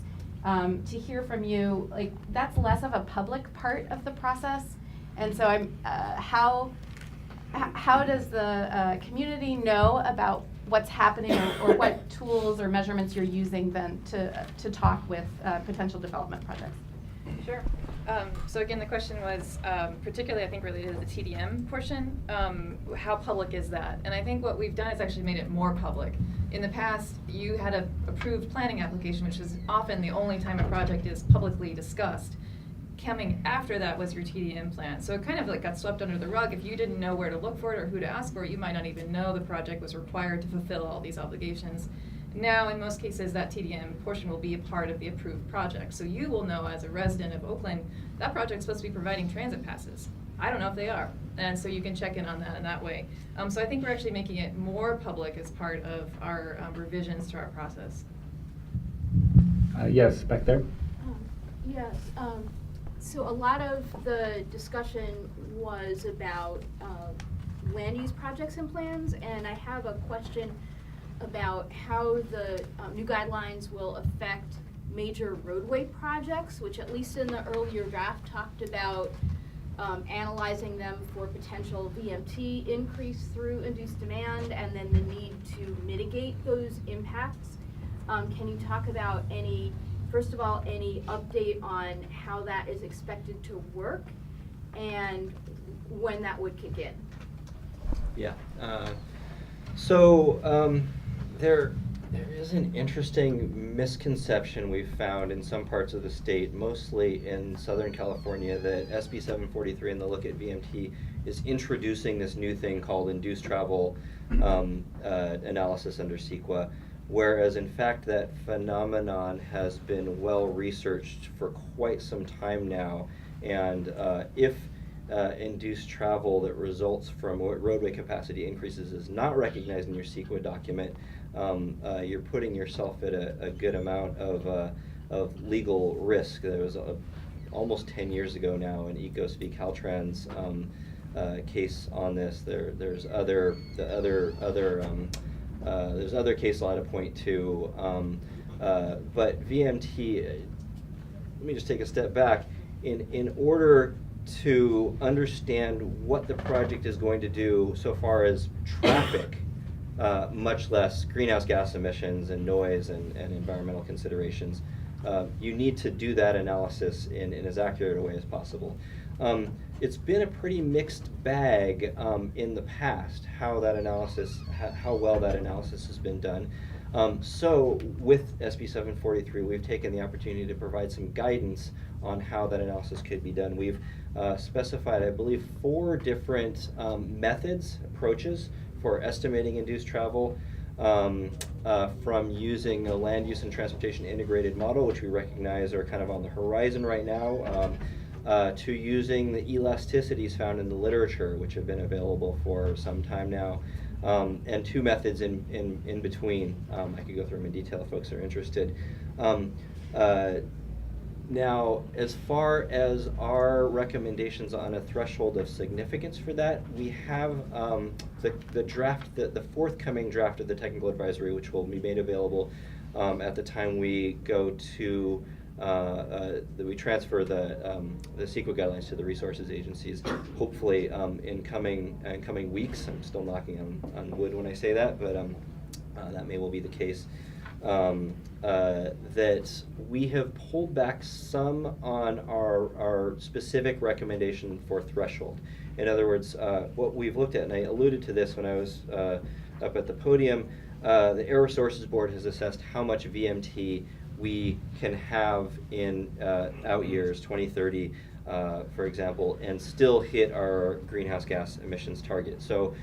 to hear from you, like, that's less of a public part of the process. And so how does the community know about what's happening, or what tools or measurements you're using then to talk with potential development projects? Sure. So again, the question was particularly, I think, related to the TDM portion. How public is that? And I think what we've done is actually made it more public. In the past, you had an approved planning application, which is often the only time a project is publicly discussed. Coming after that was your TDM plan. So it kind of like got swept under the rug. If you didn't know where to look for it or who to ask for it, you might not even know the project was required to fulfill all these obligations. Now, in most cases, that TDM portion will be a part of the approved project. So you will know as a resident of Oakland, that project's supposed to be providing transit passes. I don't know if they are. And so you can check in on that in that way. So I think we're actually making it more public as part of our revisions to our process. Yes, back there. Yes. So a lot of the discussion was about land use projects and plans, and I have a question about how the new guidelines will affect major roadway projects, which at least in the earlier draft talked about analyzing them for potential VMT increase through induced demand, and then the need to mitigate those impacts. Can you talk about first of all, any update on how that is expected to work and when that would kick in? Yeah. So there is an interesting misconception we've found in some parts of the state, mostly in Southern California, that SB743 and the look at VMT is introducing this new thing called induced travel analysis under CEQA, whereas in fact that phenomenon has been well researched for quite some time now, and if induced travel that results from roadway capacity increases is not recognized in your CEQA document, you're putting yourself at a good amount of legal risk. There was almost 10 years ago now an Ecos v. Caltrans case on this. There's other case law to point to, but VMT. Let me just take a step back. In order to understand what the project is going to do so far as traffic, much less greenhouse gas emissions and noise and environmental considerations, you need to do that analysis in as accurate a way as possible. It's been a pretty mixed bag in the past how well that analysis has been done. So with SB743, we've taken the opportunity to provide some guidance on how that analysis could be done. We've specified, I believe, 4 different approaches for estimating induced travel, from using a land use and transportation integrated model, which we recognize are kind of on the horizon right now, to using the elasticities found in the literature, which have been available for some time now, and 2 methods in between. I could go through them in detail if folks are interested. Now, as far as our recommendations on a threshold of significance for that, we have the forthcoming draft of the technical advisory, which will be made available at the time we go to we transfer the CEQA guidelines to the resources agencies, hopefully in coming weeks. I'm still knocking on wood when I say that, but that may well be the case. That we have pulled back some on our specific recommendation for threshold. In other words, what we've looked at, and I alluded to this when I was up at the podium, the Air Resources Board has assessed how much VMT we can have in out years, 2030, for example, and still hit our greenhouse gas emissions target. So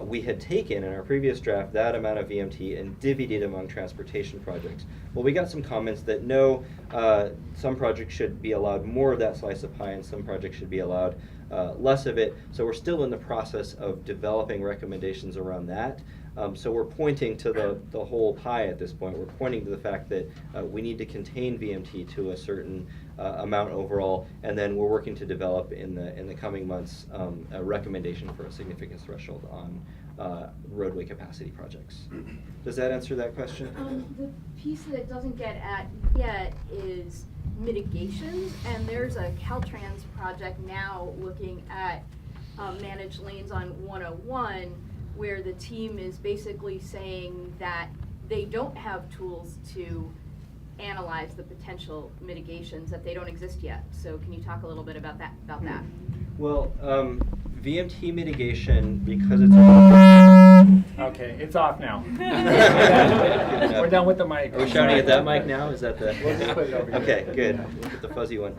we had taken in our previous draft that amount of VMT and divvied it among transportation projects. Well, we got some comments that no, some projects should be allowed more of that slice of pie and some projects should be allowed less of it. So we're still in the process of developing recommendations around that. So we're pointing to the whole pie at this point. We're pointing to the fact that we need to contain VMT to a certain amount overall, and then we're working to develop in the coming months a recommendation for a significance threshold on roadway capacity projects. Does that answer that question? The piece that it doesn't get at yet is mitigations, and there's a Caltrans project now looking at managed lanes on 101, where the team is basically saying that they don't have tools to analyze the potential mitigations, that they don't exist yet. So can you talk a little bit about that? Well, VMT mitigation, because it's Okay, it's off now. We're done with the mic. Are we shouting at that mic now? Is that the? We'll just put it over here. Okay, good. We'll put the fuzzy one.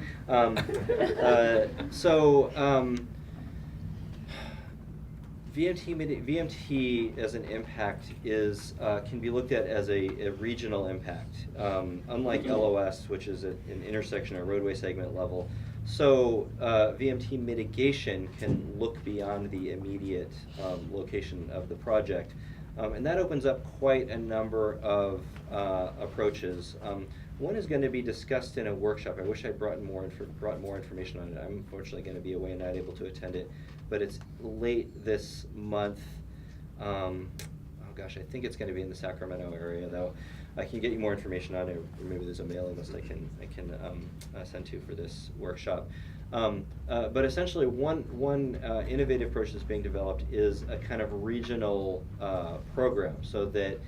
VMT as an impact is can be looked at as a regional impact, unlike LOS, which is an intersection or roadway segment level. So VMT mitigation can look beyond the immediate location of the project, and that opens up quite a number of approaches. One is going to be discussed in a workshop. I wish I brought more information on it. I'm unfortunately going to be away and not able to attend it, but it's late this month. Oh gosh, I think it's going to be in the Sacramento area, though. I can get you more information on it, or maybe there's a mailing list I can send to for this workshop. But essentially, one innovative approach that's being developed is a kind of regional program, so that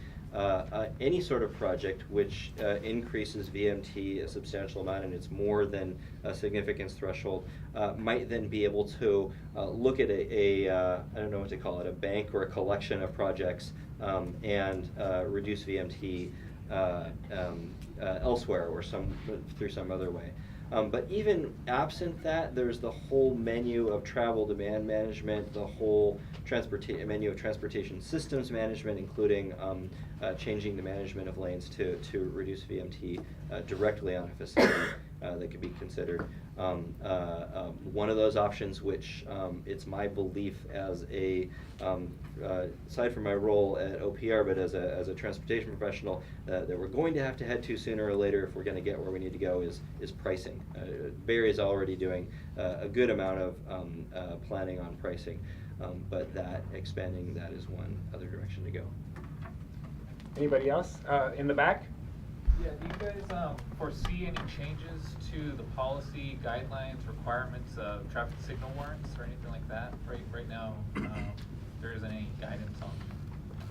any sort of project which increases VMT a substantial amount, and it's more than a significance threshold, might then be able to look at I don't know what to call it, a bank or a collection of projects, and reduce VMT elsewhere or through some other way. But even absent that, there's the whole menu of travel demand management, the whole menu of transportation systems management, including changing the management of lanes to reduce VMT directly on a facility that could be considered. One of those options, which it's my belief as aside from my role at OPR, but as a transportation professional, that we're going to have to head to sooner or later if we're going to get where we need to go is pricing. Barry is already doing a good amount of planning on pricing, but expanding that is one other direction to go. Anybody else in the back? Yeah, do you guys foresee any changes to the policy guidelines, requirements of traffic signal warrants or anything like that? Right now, there isn't any guidance on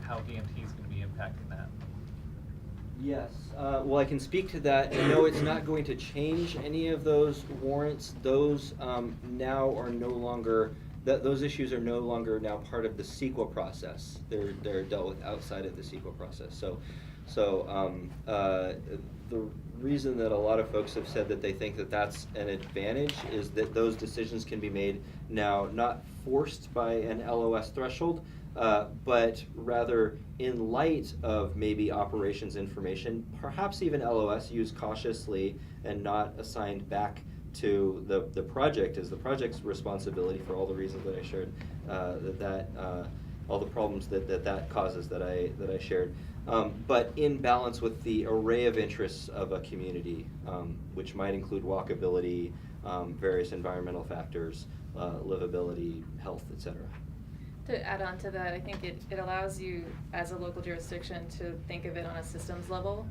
how VMT is going to be impacting that. Yes, well, I can speak to that. No, it's not going to change any of those warrants. Those now are no longer, those issues are no longer now part of the CEQA process. They're dealt with outside of the CEQA process. So the reason that a lot of folks have said that they think that that's an advantage is that those decisions can be made now not forced by an LOS threshold, but rather in light of maybe operations information, perhaps even LOS used cautiously and not assigned back to the project as the project's responsibility for all the reasons that I shared, all the problems that causes that I shared. But in balance with the array of interests of a community, which might include walkability, various environmental factors, livability, health, etc. To add on to that, I think it allows you as a local jurisdiction to think of it on a systems level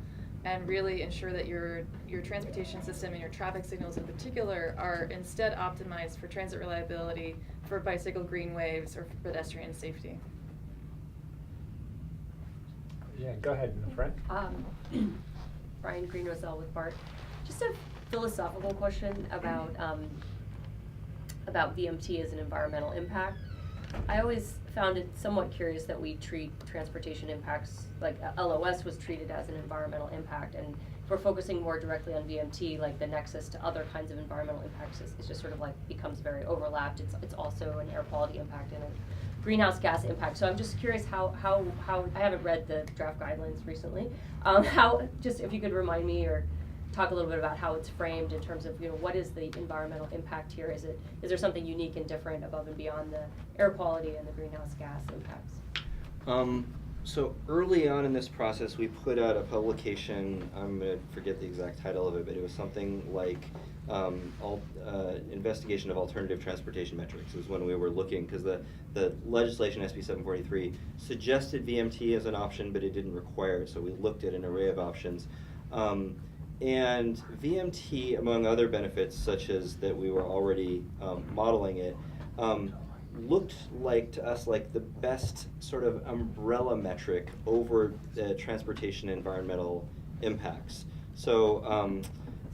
and really ensure that your transportation system and your traffic signals in particular are instead optimized for transit reliability, for bicycle green waves, or for pedestrian safety. Yeah, go ahead in the front. Brian Green-Roselle with BART. Just a philosophical question about VMT as an environmental impact. I always found it somewhat curious that we treat transportation impacts, like LOS was treated as an environmental impact, and if we're focusing more directly on VMT, like the nexus to other kinds of environmental impacts is just sort of like becomes very overlapped. It's also an air quality impact and a greenhouse gas impact. So I'm just curious how I haven't read the draft guidelines recently. Just if you could remind me or talk a little bit about how it's framed in terms of, what is the environmental impact here? Is there something unique and different above and beyond the air quality and the greenhouse gas impacts? So early on in this process, we put out a publication. I'm going to forget the exact title of it, but it was something like Investigation of Alternative Transportation Metrics. It was when we were looking, because the legislation, SB743, suggested VMT as an option, but it didn't require it. So we looked at an array of options. And VMT, among other benefits, such as that we were already modeling it, looked like to us like the best sort of umbrella metric over the transportation environmental impacts. So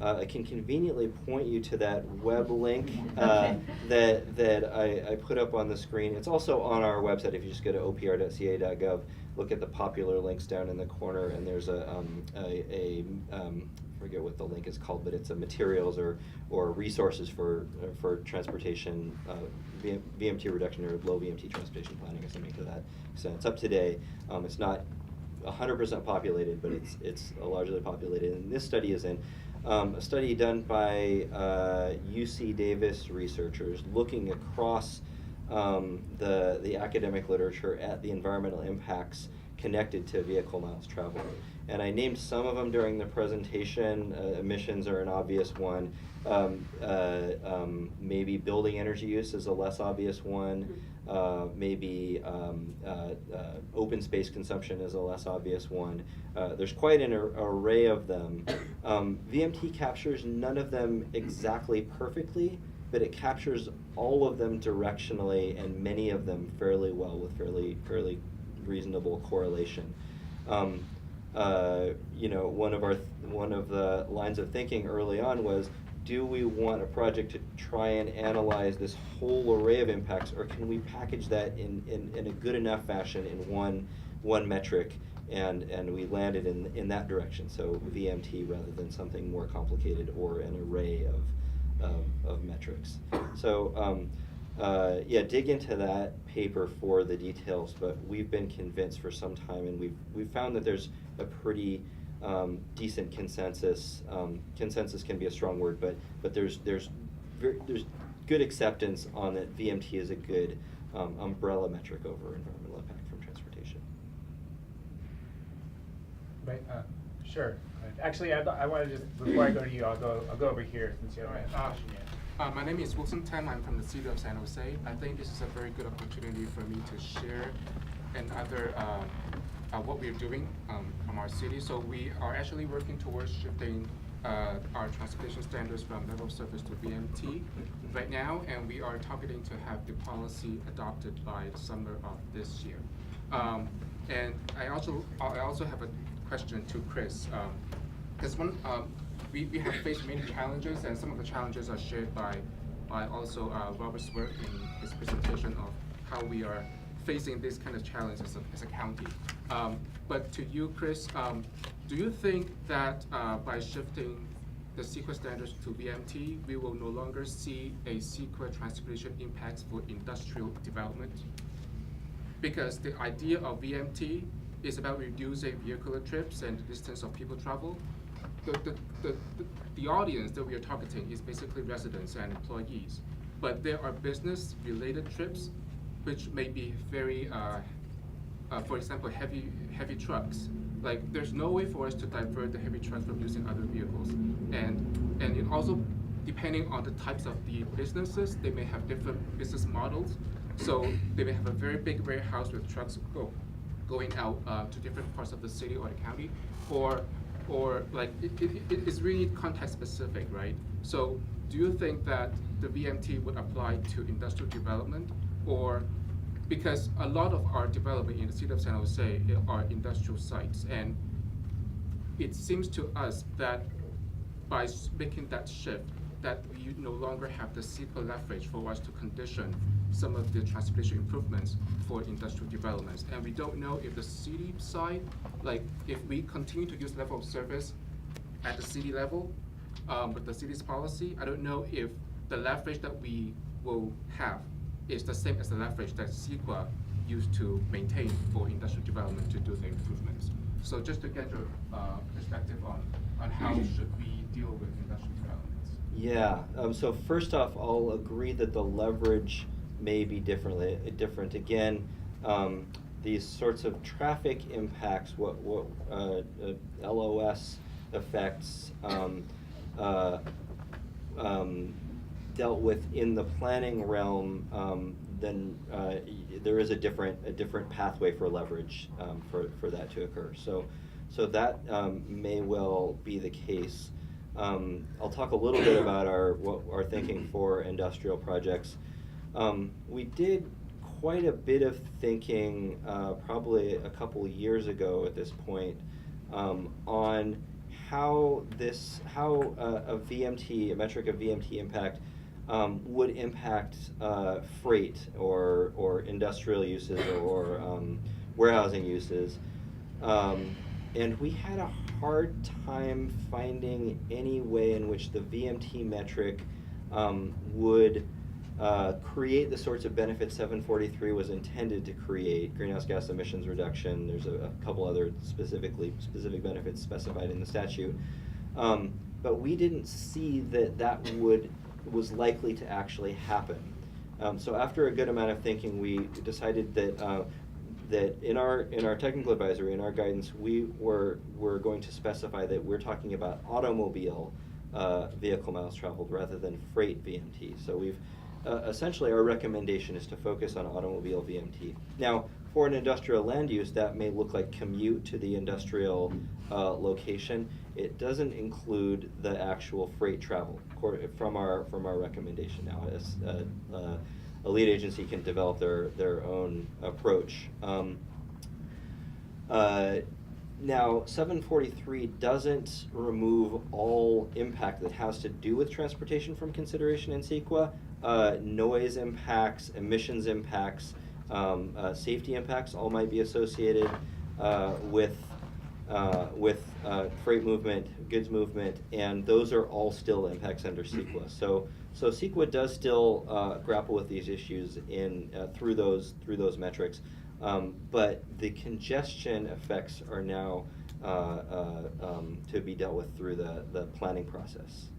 I can conveniently point you to that web link that I put up on the screen. It's also on our website. If you just go to opr.ca.gov, look at the popular links down in the corner, and there's I forget what the link is called, but it's a materials or resources for transportation, VMT reduction or low VMT transportation planning or something to that extent. It's up today. It's not 100% populated, but it's largely populated. And this study is in a study done by UC Davis researchers looking across the academic literature at the environmental impacts connected to vehicle miles traveled. And I named some of them during the presentation. Emissions are an obvious one. Maybe building energy use is a less obvious one. Maybe open space consumption is a less obvious one. There's quite an array of them. VMT captures none of them exactly perfectly, but it captures all of them directionally, and many of them fairly well with fairly reasonable correlation. One of the lines of thinking early on was, do we want a project to try and analyze this whole array of impacts, or can we package that in a good enough fashion in one metric? And we landed in that direction, so VMT rather than something more complicated or an array of metrics. So dig into that paper for the details, but we've been convinced for some time, and we've found that there's a pretty decent consensus. Consensus can be a strong word, but there's good acceptance on that VMT is a good umbrella metric over environmental impact from transportation. Right. Sure. Actually, I want to just, before I go to you, I'll go over here since you haven't asked a question yet. My name is Wilson Tan. I'm from the city of San Jose. I think this is a very good opportunity for me to share and other what we're doing from our city. So we are actually working towards shifting our transportation standards from level of service to VMT right now, and we are targeting to have the policy adopted by the summer of this year. And I also have a question to Chris, because we have faced many challenges, and some of the challenges are shared by also Robert's work in his presentation of how we are facing this kind of challenge as a county. But to you, Chris, do you think that by shifting the CEQA standards to VMT, we will no longer see a CEQA transportation impacts for industrial development? Because the idea of VMT is about reducing vehicular trips and the distance of people travel. The audience that we are targeting is basically residents and employees, but there are business-related trips which may be very, for example, heavy trucks. Like, there's no way for us to divert the heavy trucks from using other vehicles. And it also, depending on the types of the businesses, they may have different business models. So they may have a very big warehouse with trucks going out to different parts of the city or the county, or like it is really context specific, right? So do you think that the VMT would apply to industrial development, or because a lot of our development in the city of San Jose are industrial sites, and it seems to us that by making that shift, that we no longer have the CEQA leverage for us to condition some of the transportation improvements for industrial developments. And we don't know if the city side, like if we continue to use level of service at the city level with the city's policy, I don't know if the leverage that we will have is the same as the leverage that CEQA used to maintain for industrial development to do the improvements. So just to get your perspective on how should we deal with industrial developments. Yeah, so first off, I'll agree that the leverage may be different. Again, these sorts of traffic impacts, what LOS effects dealt with in the planning realm, then there is a different pathway for leverage for that to occur. So that may well be the case. I'll talk a little bit about our thinking for industrial projects. We did quite a bit of thinking, probably a couple years ago at this point, on how a VMT, a metric of VMT impact, would impact freight or industrial uses or warehousing uses. And we had a hard time finding any way in which the VMT metric would create the sorts of benefits 743 was intended to create, greenhouse gas emissions reduction. There's a couple other specific benefits specified in the statute. But we didn't see that was likely to actually happen. So after a good amount of thinking, we decided that in our technical advisory, in our guidance, we were going to specify that we're talking about automobile vehicle miles traveled rather than freight VMT. So we've essentially, our recommendation is to focus on automobile VMT. Now, for an industrial land use, that may look like commute to the industrial location. It doesn't include the actual freight travel from our recommendation. Now, as a lead agency can develop their own approach. Now, 743 doesn't remove all impact that has to do with transportation from consideration in CEQA. Noise impacts, emissions impacts, safety impacts all might be associated with freight movement, goods movement, and those are all still impacts under CEQA. So CEQA does still grapple with these issues through those metrics, but the congestion effects are now to be dealt with through the planning process.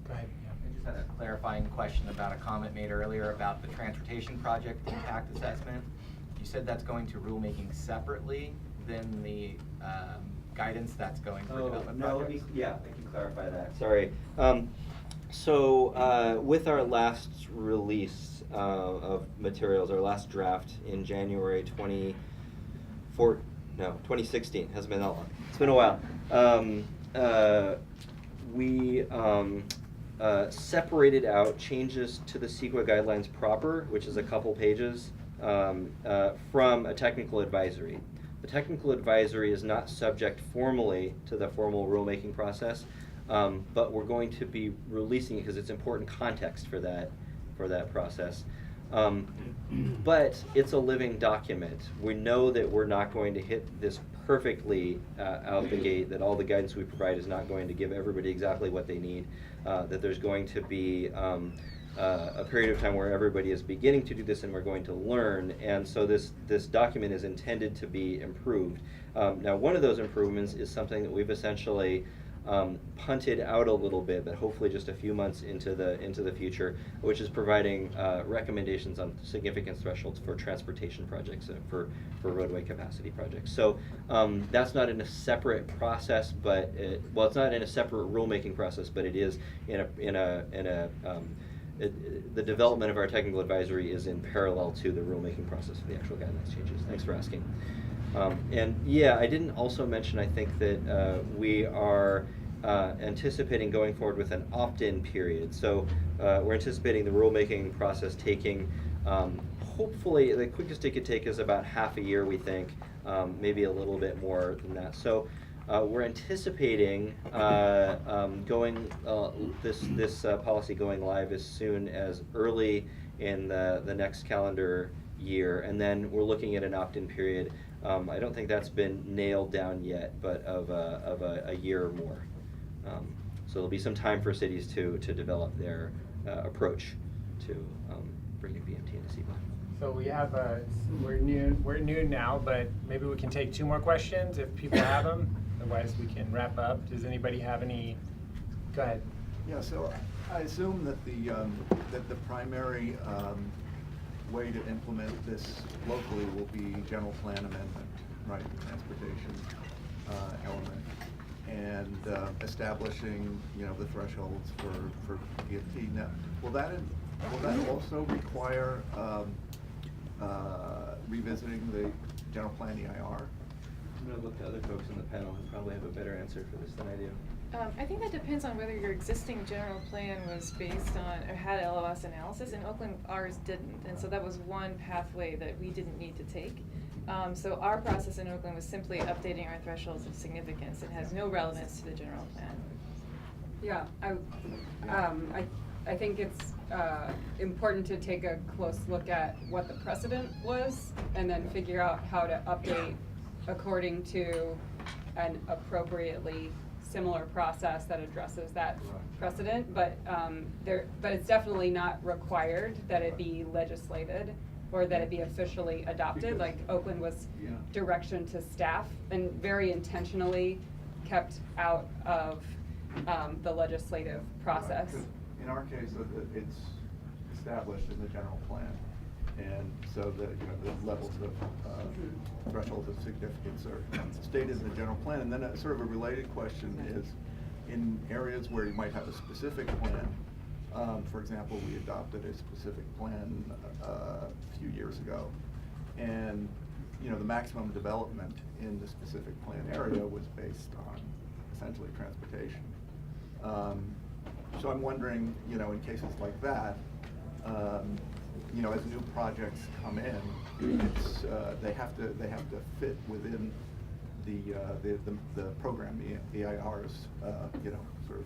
Go ahead. I just had a clarifying question about a comment made earlier about the transportation project impact assessment. You said that's going to rulemaking separately than the guidance that's going for development projects? I can clarify that. Sorry. So with our last release of materials, our last draft in January 2016, hasn't been that long. It's been a while. We separated out changes to the CEQA guidelines proper, which is a couple pages, from a technical advisory. The technical advisory is not subject formally to the formal rulemaking process, but we're going to be releasing it because it's important context for that process. But it's a living document. We know that we're not going to hit this perfectly out the gate, that all the guidance we provide is not going to give everybody exactly what they need, that there's going to be a period of time where everybody is beginning to do this and we're going to learn, and so this document is intended to be improved. Now, one of those improvements is something that we've essentially punted out a little bit, but hopefully just a few months into the future, which is providing recommendations on significance thresholds for transportation projects, for roadway capacity projects. So that's not in a separate process, but it's not in a separate rulemaking process, but it is the development of our technical advisory is in parallel to the rulemaking process for the actual guidelines changes. Thanks for asking. And yeah, I didn't also mention, I think, that we are anticipating going forward with an opt-in period. So we're anticipating the rulemaking process taking, hopefully, the quickest it could take is about half a year, we think, maybe a little bit more than that. So we're anticipating this policy going live as soon as early in the next calendar year, and then we're looking at an opt-in period. I don't think that's been nailed down yet, but of a year or more. So there'll be some time for cities to develop their approach to bringing VMT into CEQA. So we have we're noon now, but maybe we can take 2 more questions if people have them. Otherwise, we can wrap up. Does anybody have any? Go ahead. Yeah. So I assume that the primary way to implement this locally will be general plan amendment, right, the transportation element, and establishing, you know, the thresholds for VMT. Now, will that also require revisiting the general plan EIR? I'm going to look to other folks in the panel who probably have a better answer for this than I do. I think that depends on whether your existing general plan was based on, or had LOS analysis. In Oakland, ours didn't, and so that was one pathway that we didn't need to take. So our process in Oakland was simply updating our thresholds of significance. It has no relevance to the general plan. Yeah, I think it's important to take a close look at what the precedent was and then figure out how to update according to an appropriately similar process that addresses that precedent, but it's definitely not required that it be legislated or that it be officially adopted. Like Oakland was direction to staff and very intentionally kept out of the legislative process. Right, in our case, it's established in the general plan, and so the levels of thresholds of significance are stated in the general plan. And then a sort of a related question is, in areas where you might have a specific plan, for example, we adopted a specific plan a few years ago, and the maximum development in the specific plan area was based on essentially transportation. So I'm wondering, in cases like that, as new projects come in, it's they have to fit within the program EIR's sort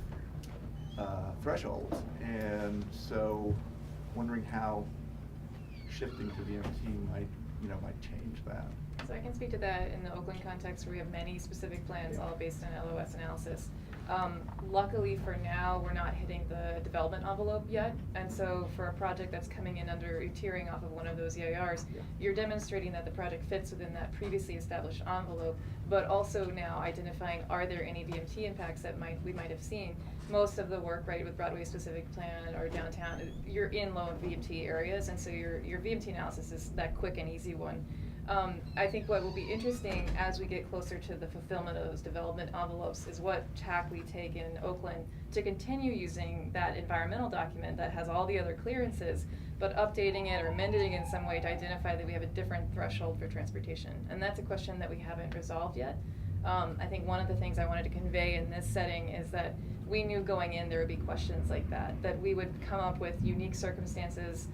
of thresholds, and so wondering how shifting to VMT might change that. So I can speak to that in the Oakland context, where we have many specific plans all based on LOS analysis. Luckily for now, we're not hitting the development envelope yet, and so for a project that's coming in under tiering off of one of those EIRs, you're demonstrating that the project fits within that previously established envelope, but also now identifying, are there any VMT impacts that we might have seen. Most of the work, right, with Broadway specific plan or downtown, you're in low VMT areas, and so your VMT analysis is that quick and easy one. I think what will be interesting as we get closer to the fulfillment of those development envelopes is what tack we take in Oakland to continue using that environmental document that has all the other clearances, but updating it or amending it in some way to identify that we have a different threshold for transportation. And that's a question that we haven't resolved yet. I think one of the things I wanted to convey in this setting is that we knew going in there would be questions like that we would come up with unique circumstances,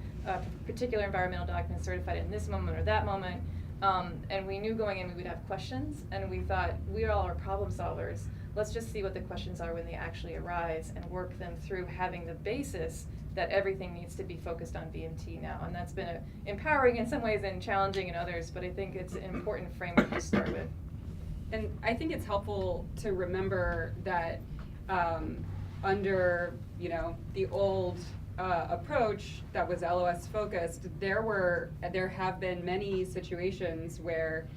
particular environmental documents certified in this moment or that moment. And we knew going in we would have questions, and we thought, we all are problem solvers. Let's just see what the questions are when they actually arise and work them through, having the basis that everything needs to be focused on VMT now. And that's been empowering in some ways and challenging in others, but I think it's an important framework to start with. And I think it's helpful to remember that under the old approach that was LOS focused, there have been many situations where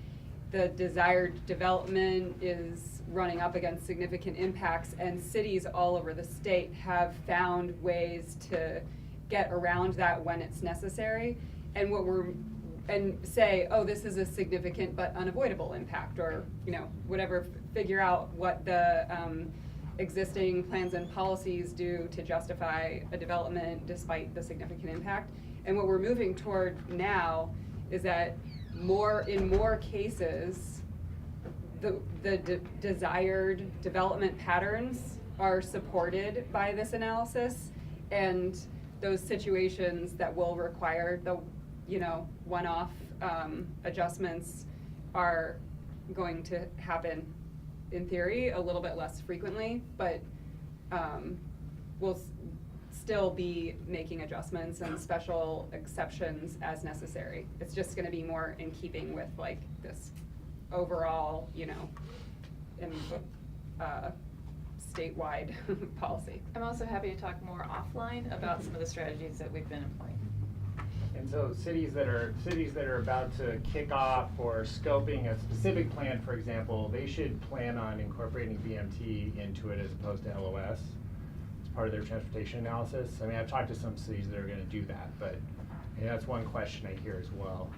the desired development is running up against significant impacts, and cities all over the state have found ways to get around that when it's necessary, and say, oh, this is a significant but unavoidable impact, or whatever, figure out what the existing plans and policies do to justify a development despite the significant impact. And what we're moving toward now is that in more cases, the desired development patterns are supported by this analysis, and those situations that will require the one-off adjustments are going to happen, in theory, a little bit less frequently, but we'll still be making adjustments and special exceptions as necessary. It's just going to be more in keeping with this overall, statewide policy. I'm also happy to talk more offline about some of the strategies that we've been employing. And so cities that are about to kick off or scoping a specific plan, for example, they should plan on incorporating VMT into it as opposed to LOS as part of their transportation analysis. I mean, I've talked to some cities that are going to do that, but Yeah, that's one question I hear as well.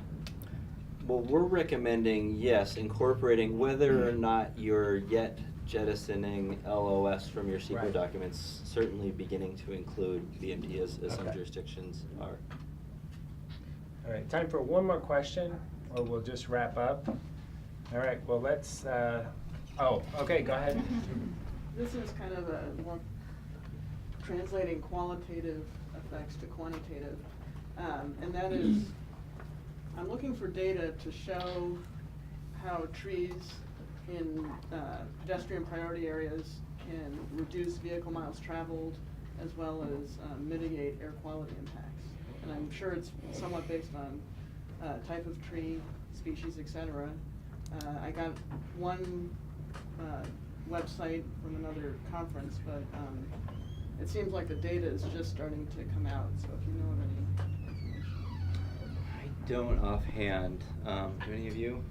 Well, we're recommending, yes, incorporating whether or not you're yet jettisoning LOS from your CEQA Right. documents, certainly beginning to include VMT as some Okay. jurisdictions are. All right, time for one more question, or we'll just wrap up. All right, well, let's, okay, go ahead. This is kind of a more translating qualitative effects to quantitative. And that is, I'm looking for data to show how trees in pedestrian priority areas can reduce vehicle miles traveled as well as mitigate air quality impacts. And I'm sure it's somewhat based on type of tree, species, etc. I got one website from another conference, but it seems like the data is just starting to come out, so if you know of any information. I don't offhand. Do any of you?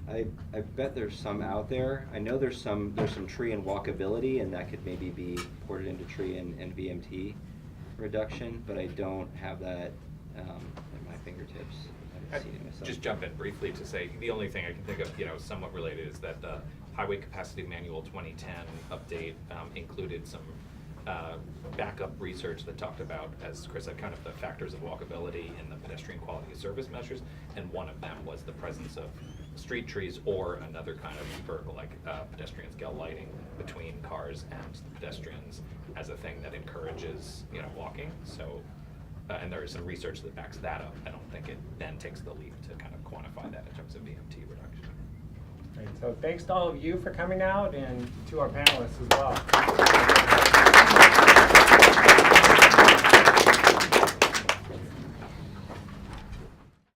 I bet there's some out there. I know there's some tree and walkability, and that could maybe be ported into tree and VMT reduction, but I don't have that at my fingertips. I haven't seen it myself. Just jump in briefly to say, the only thing I can think of, somewhat related is that the Highway Capacity Manual 2010 update included some backup research that talked about, as Chris said, kind of the factors of walkability in the pedestrian quality of service measures, and one of them was the presence of street trees or another kind of vertical, like pedestrian scale lighting between cars and the pedestrians as a thing that encourages, walking. So, and there is some research that backs that up. I don't think it then takes the leap to kind of quantify that in terms of VMT reduction. Great. So thanks to all of you for coming out and to our panelists as well.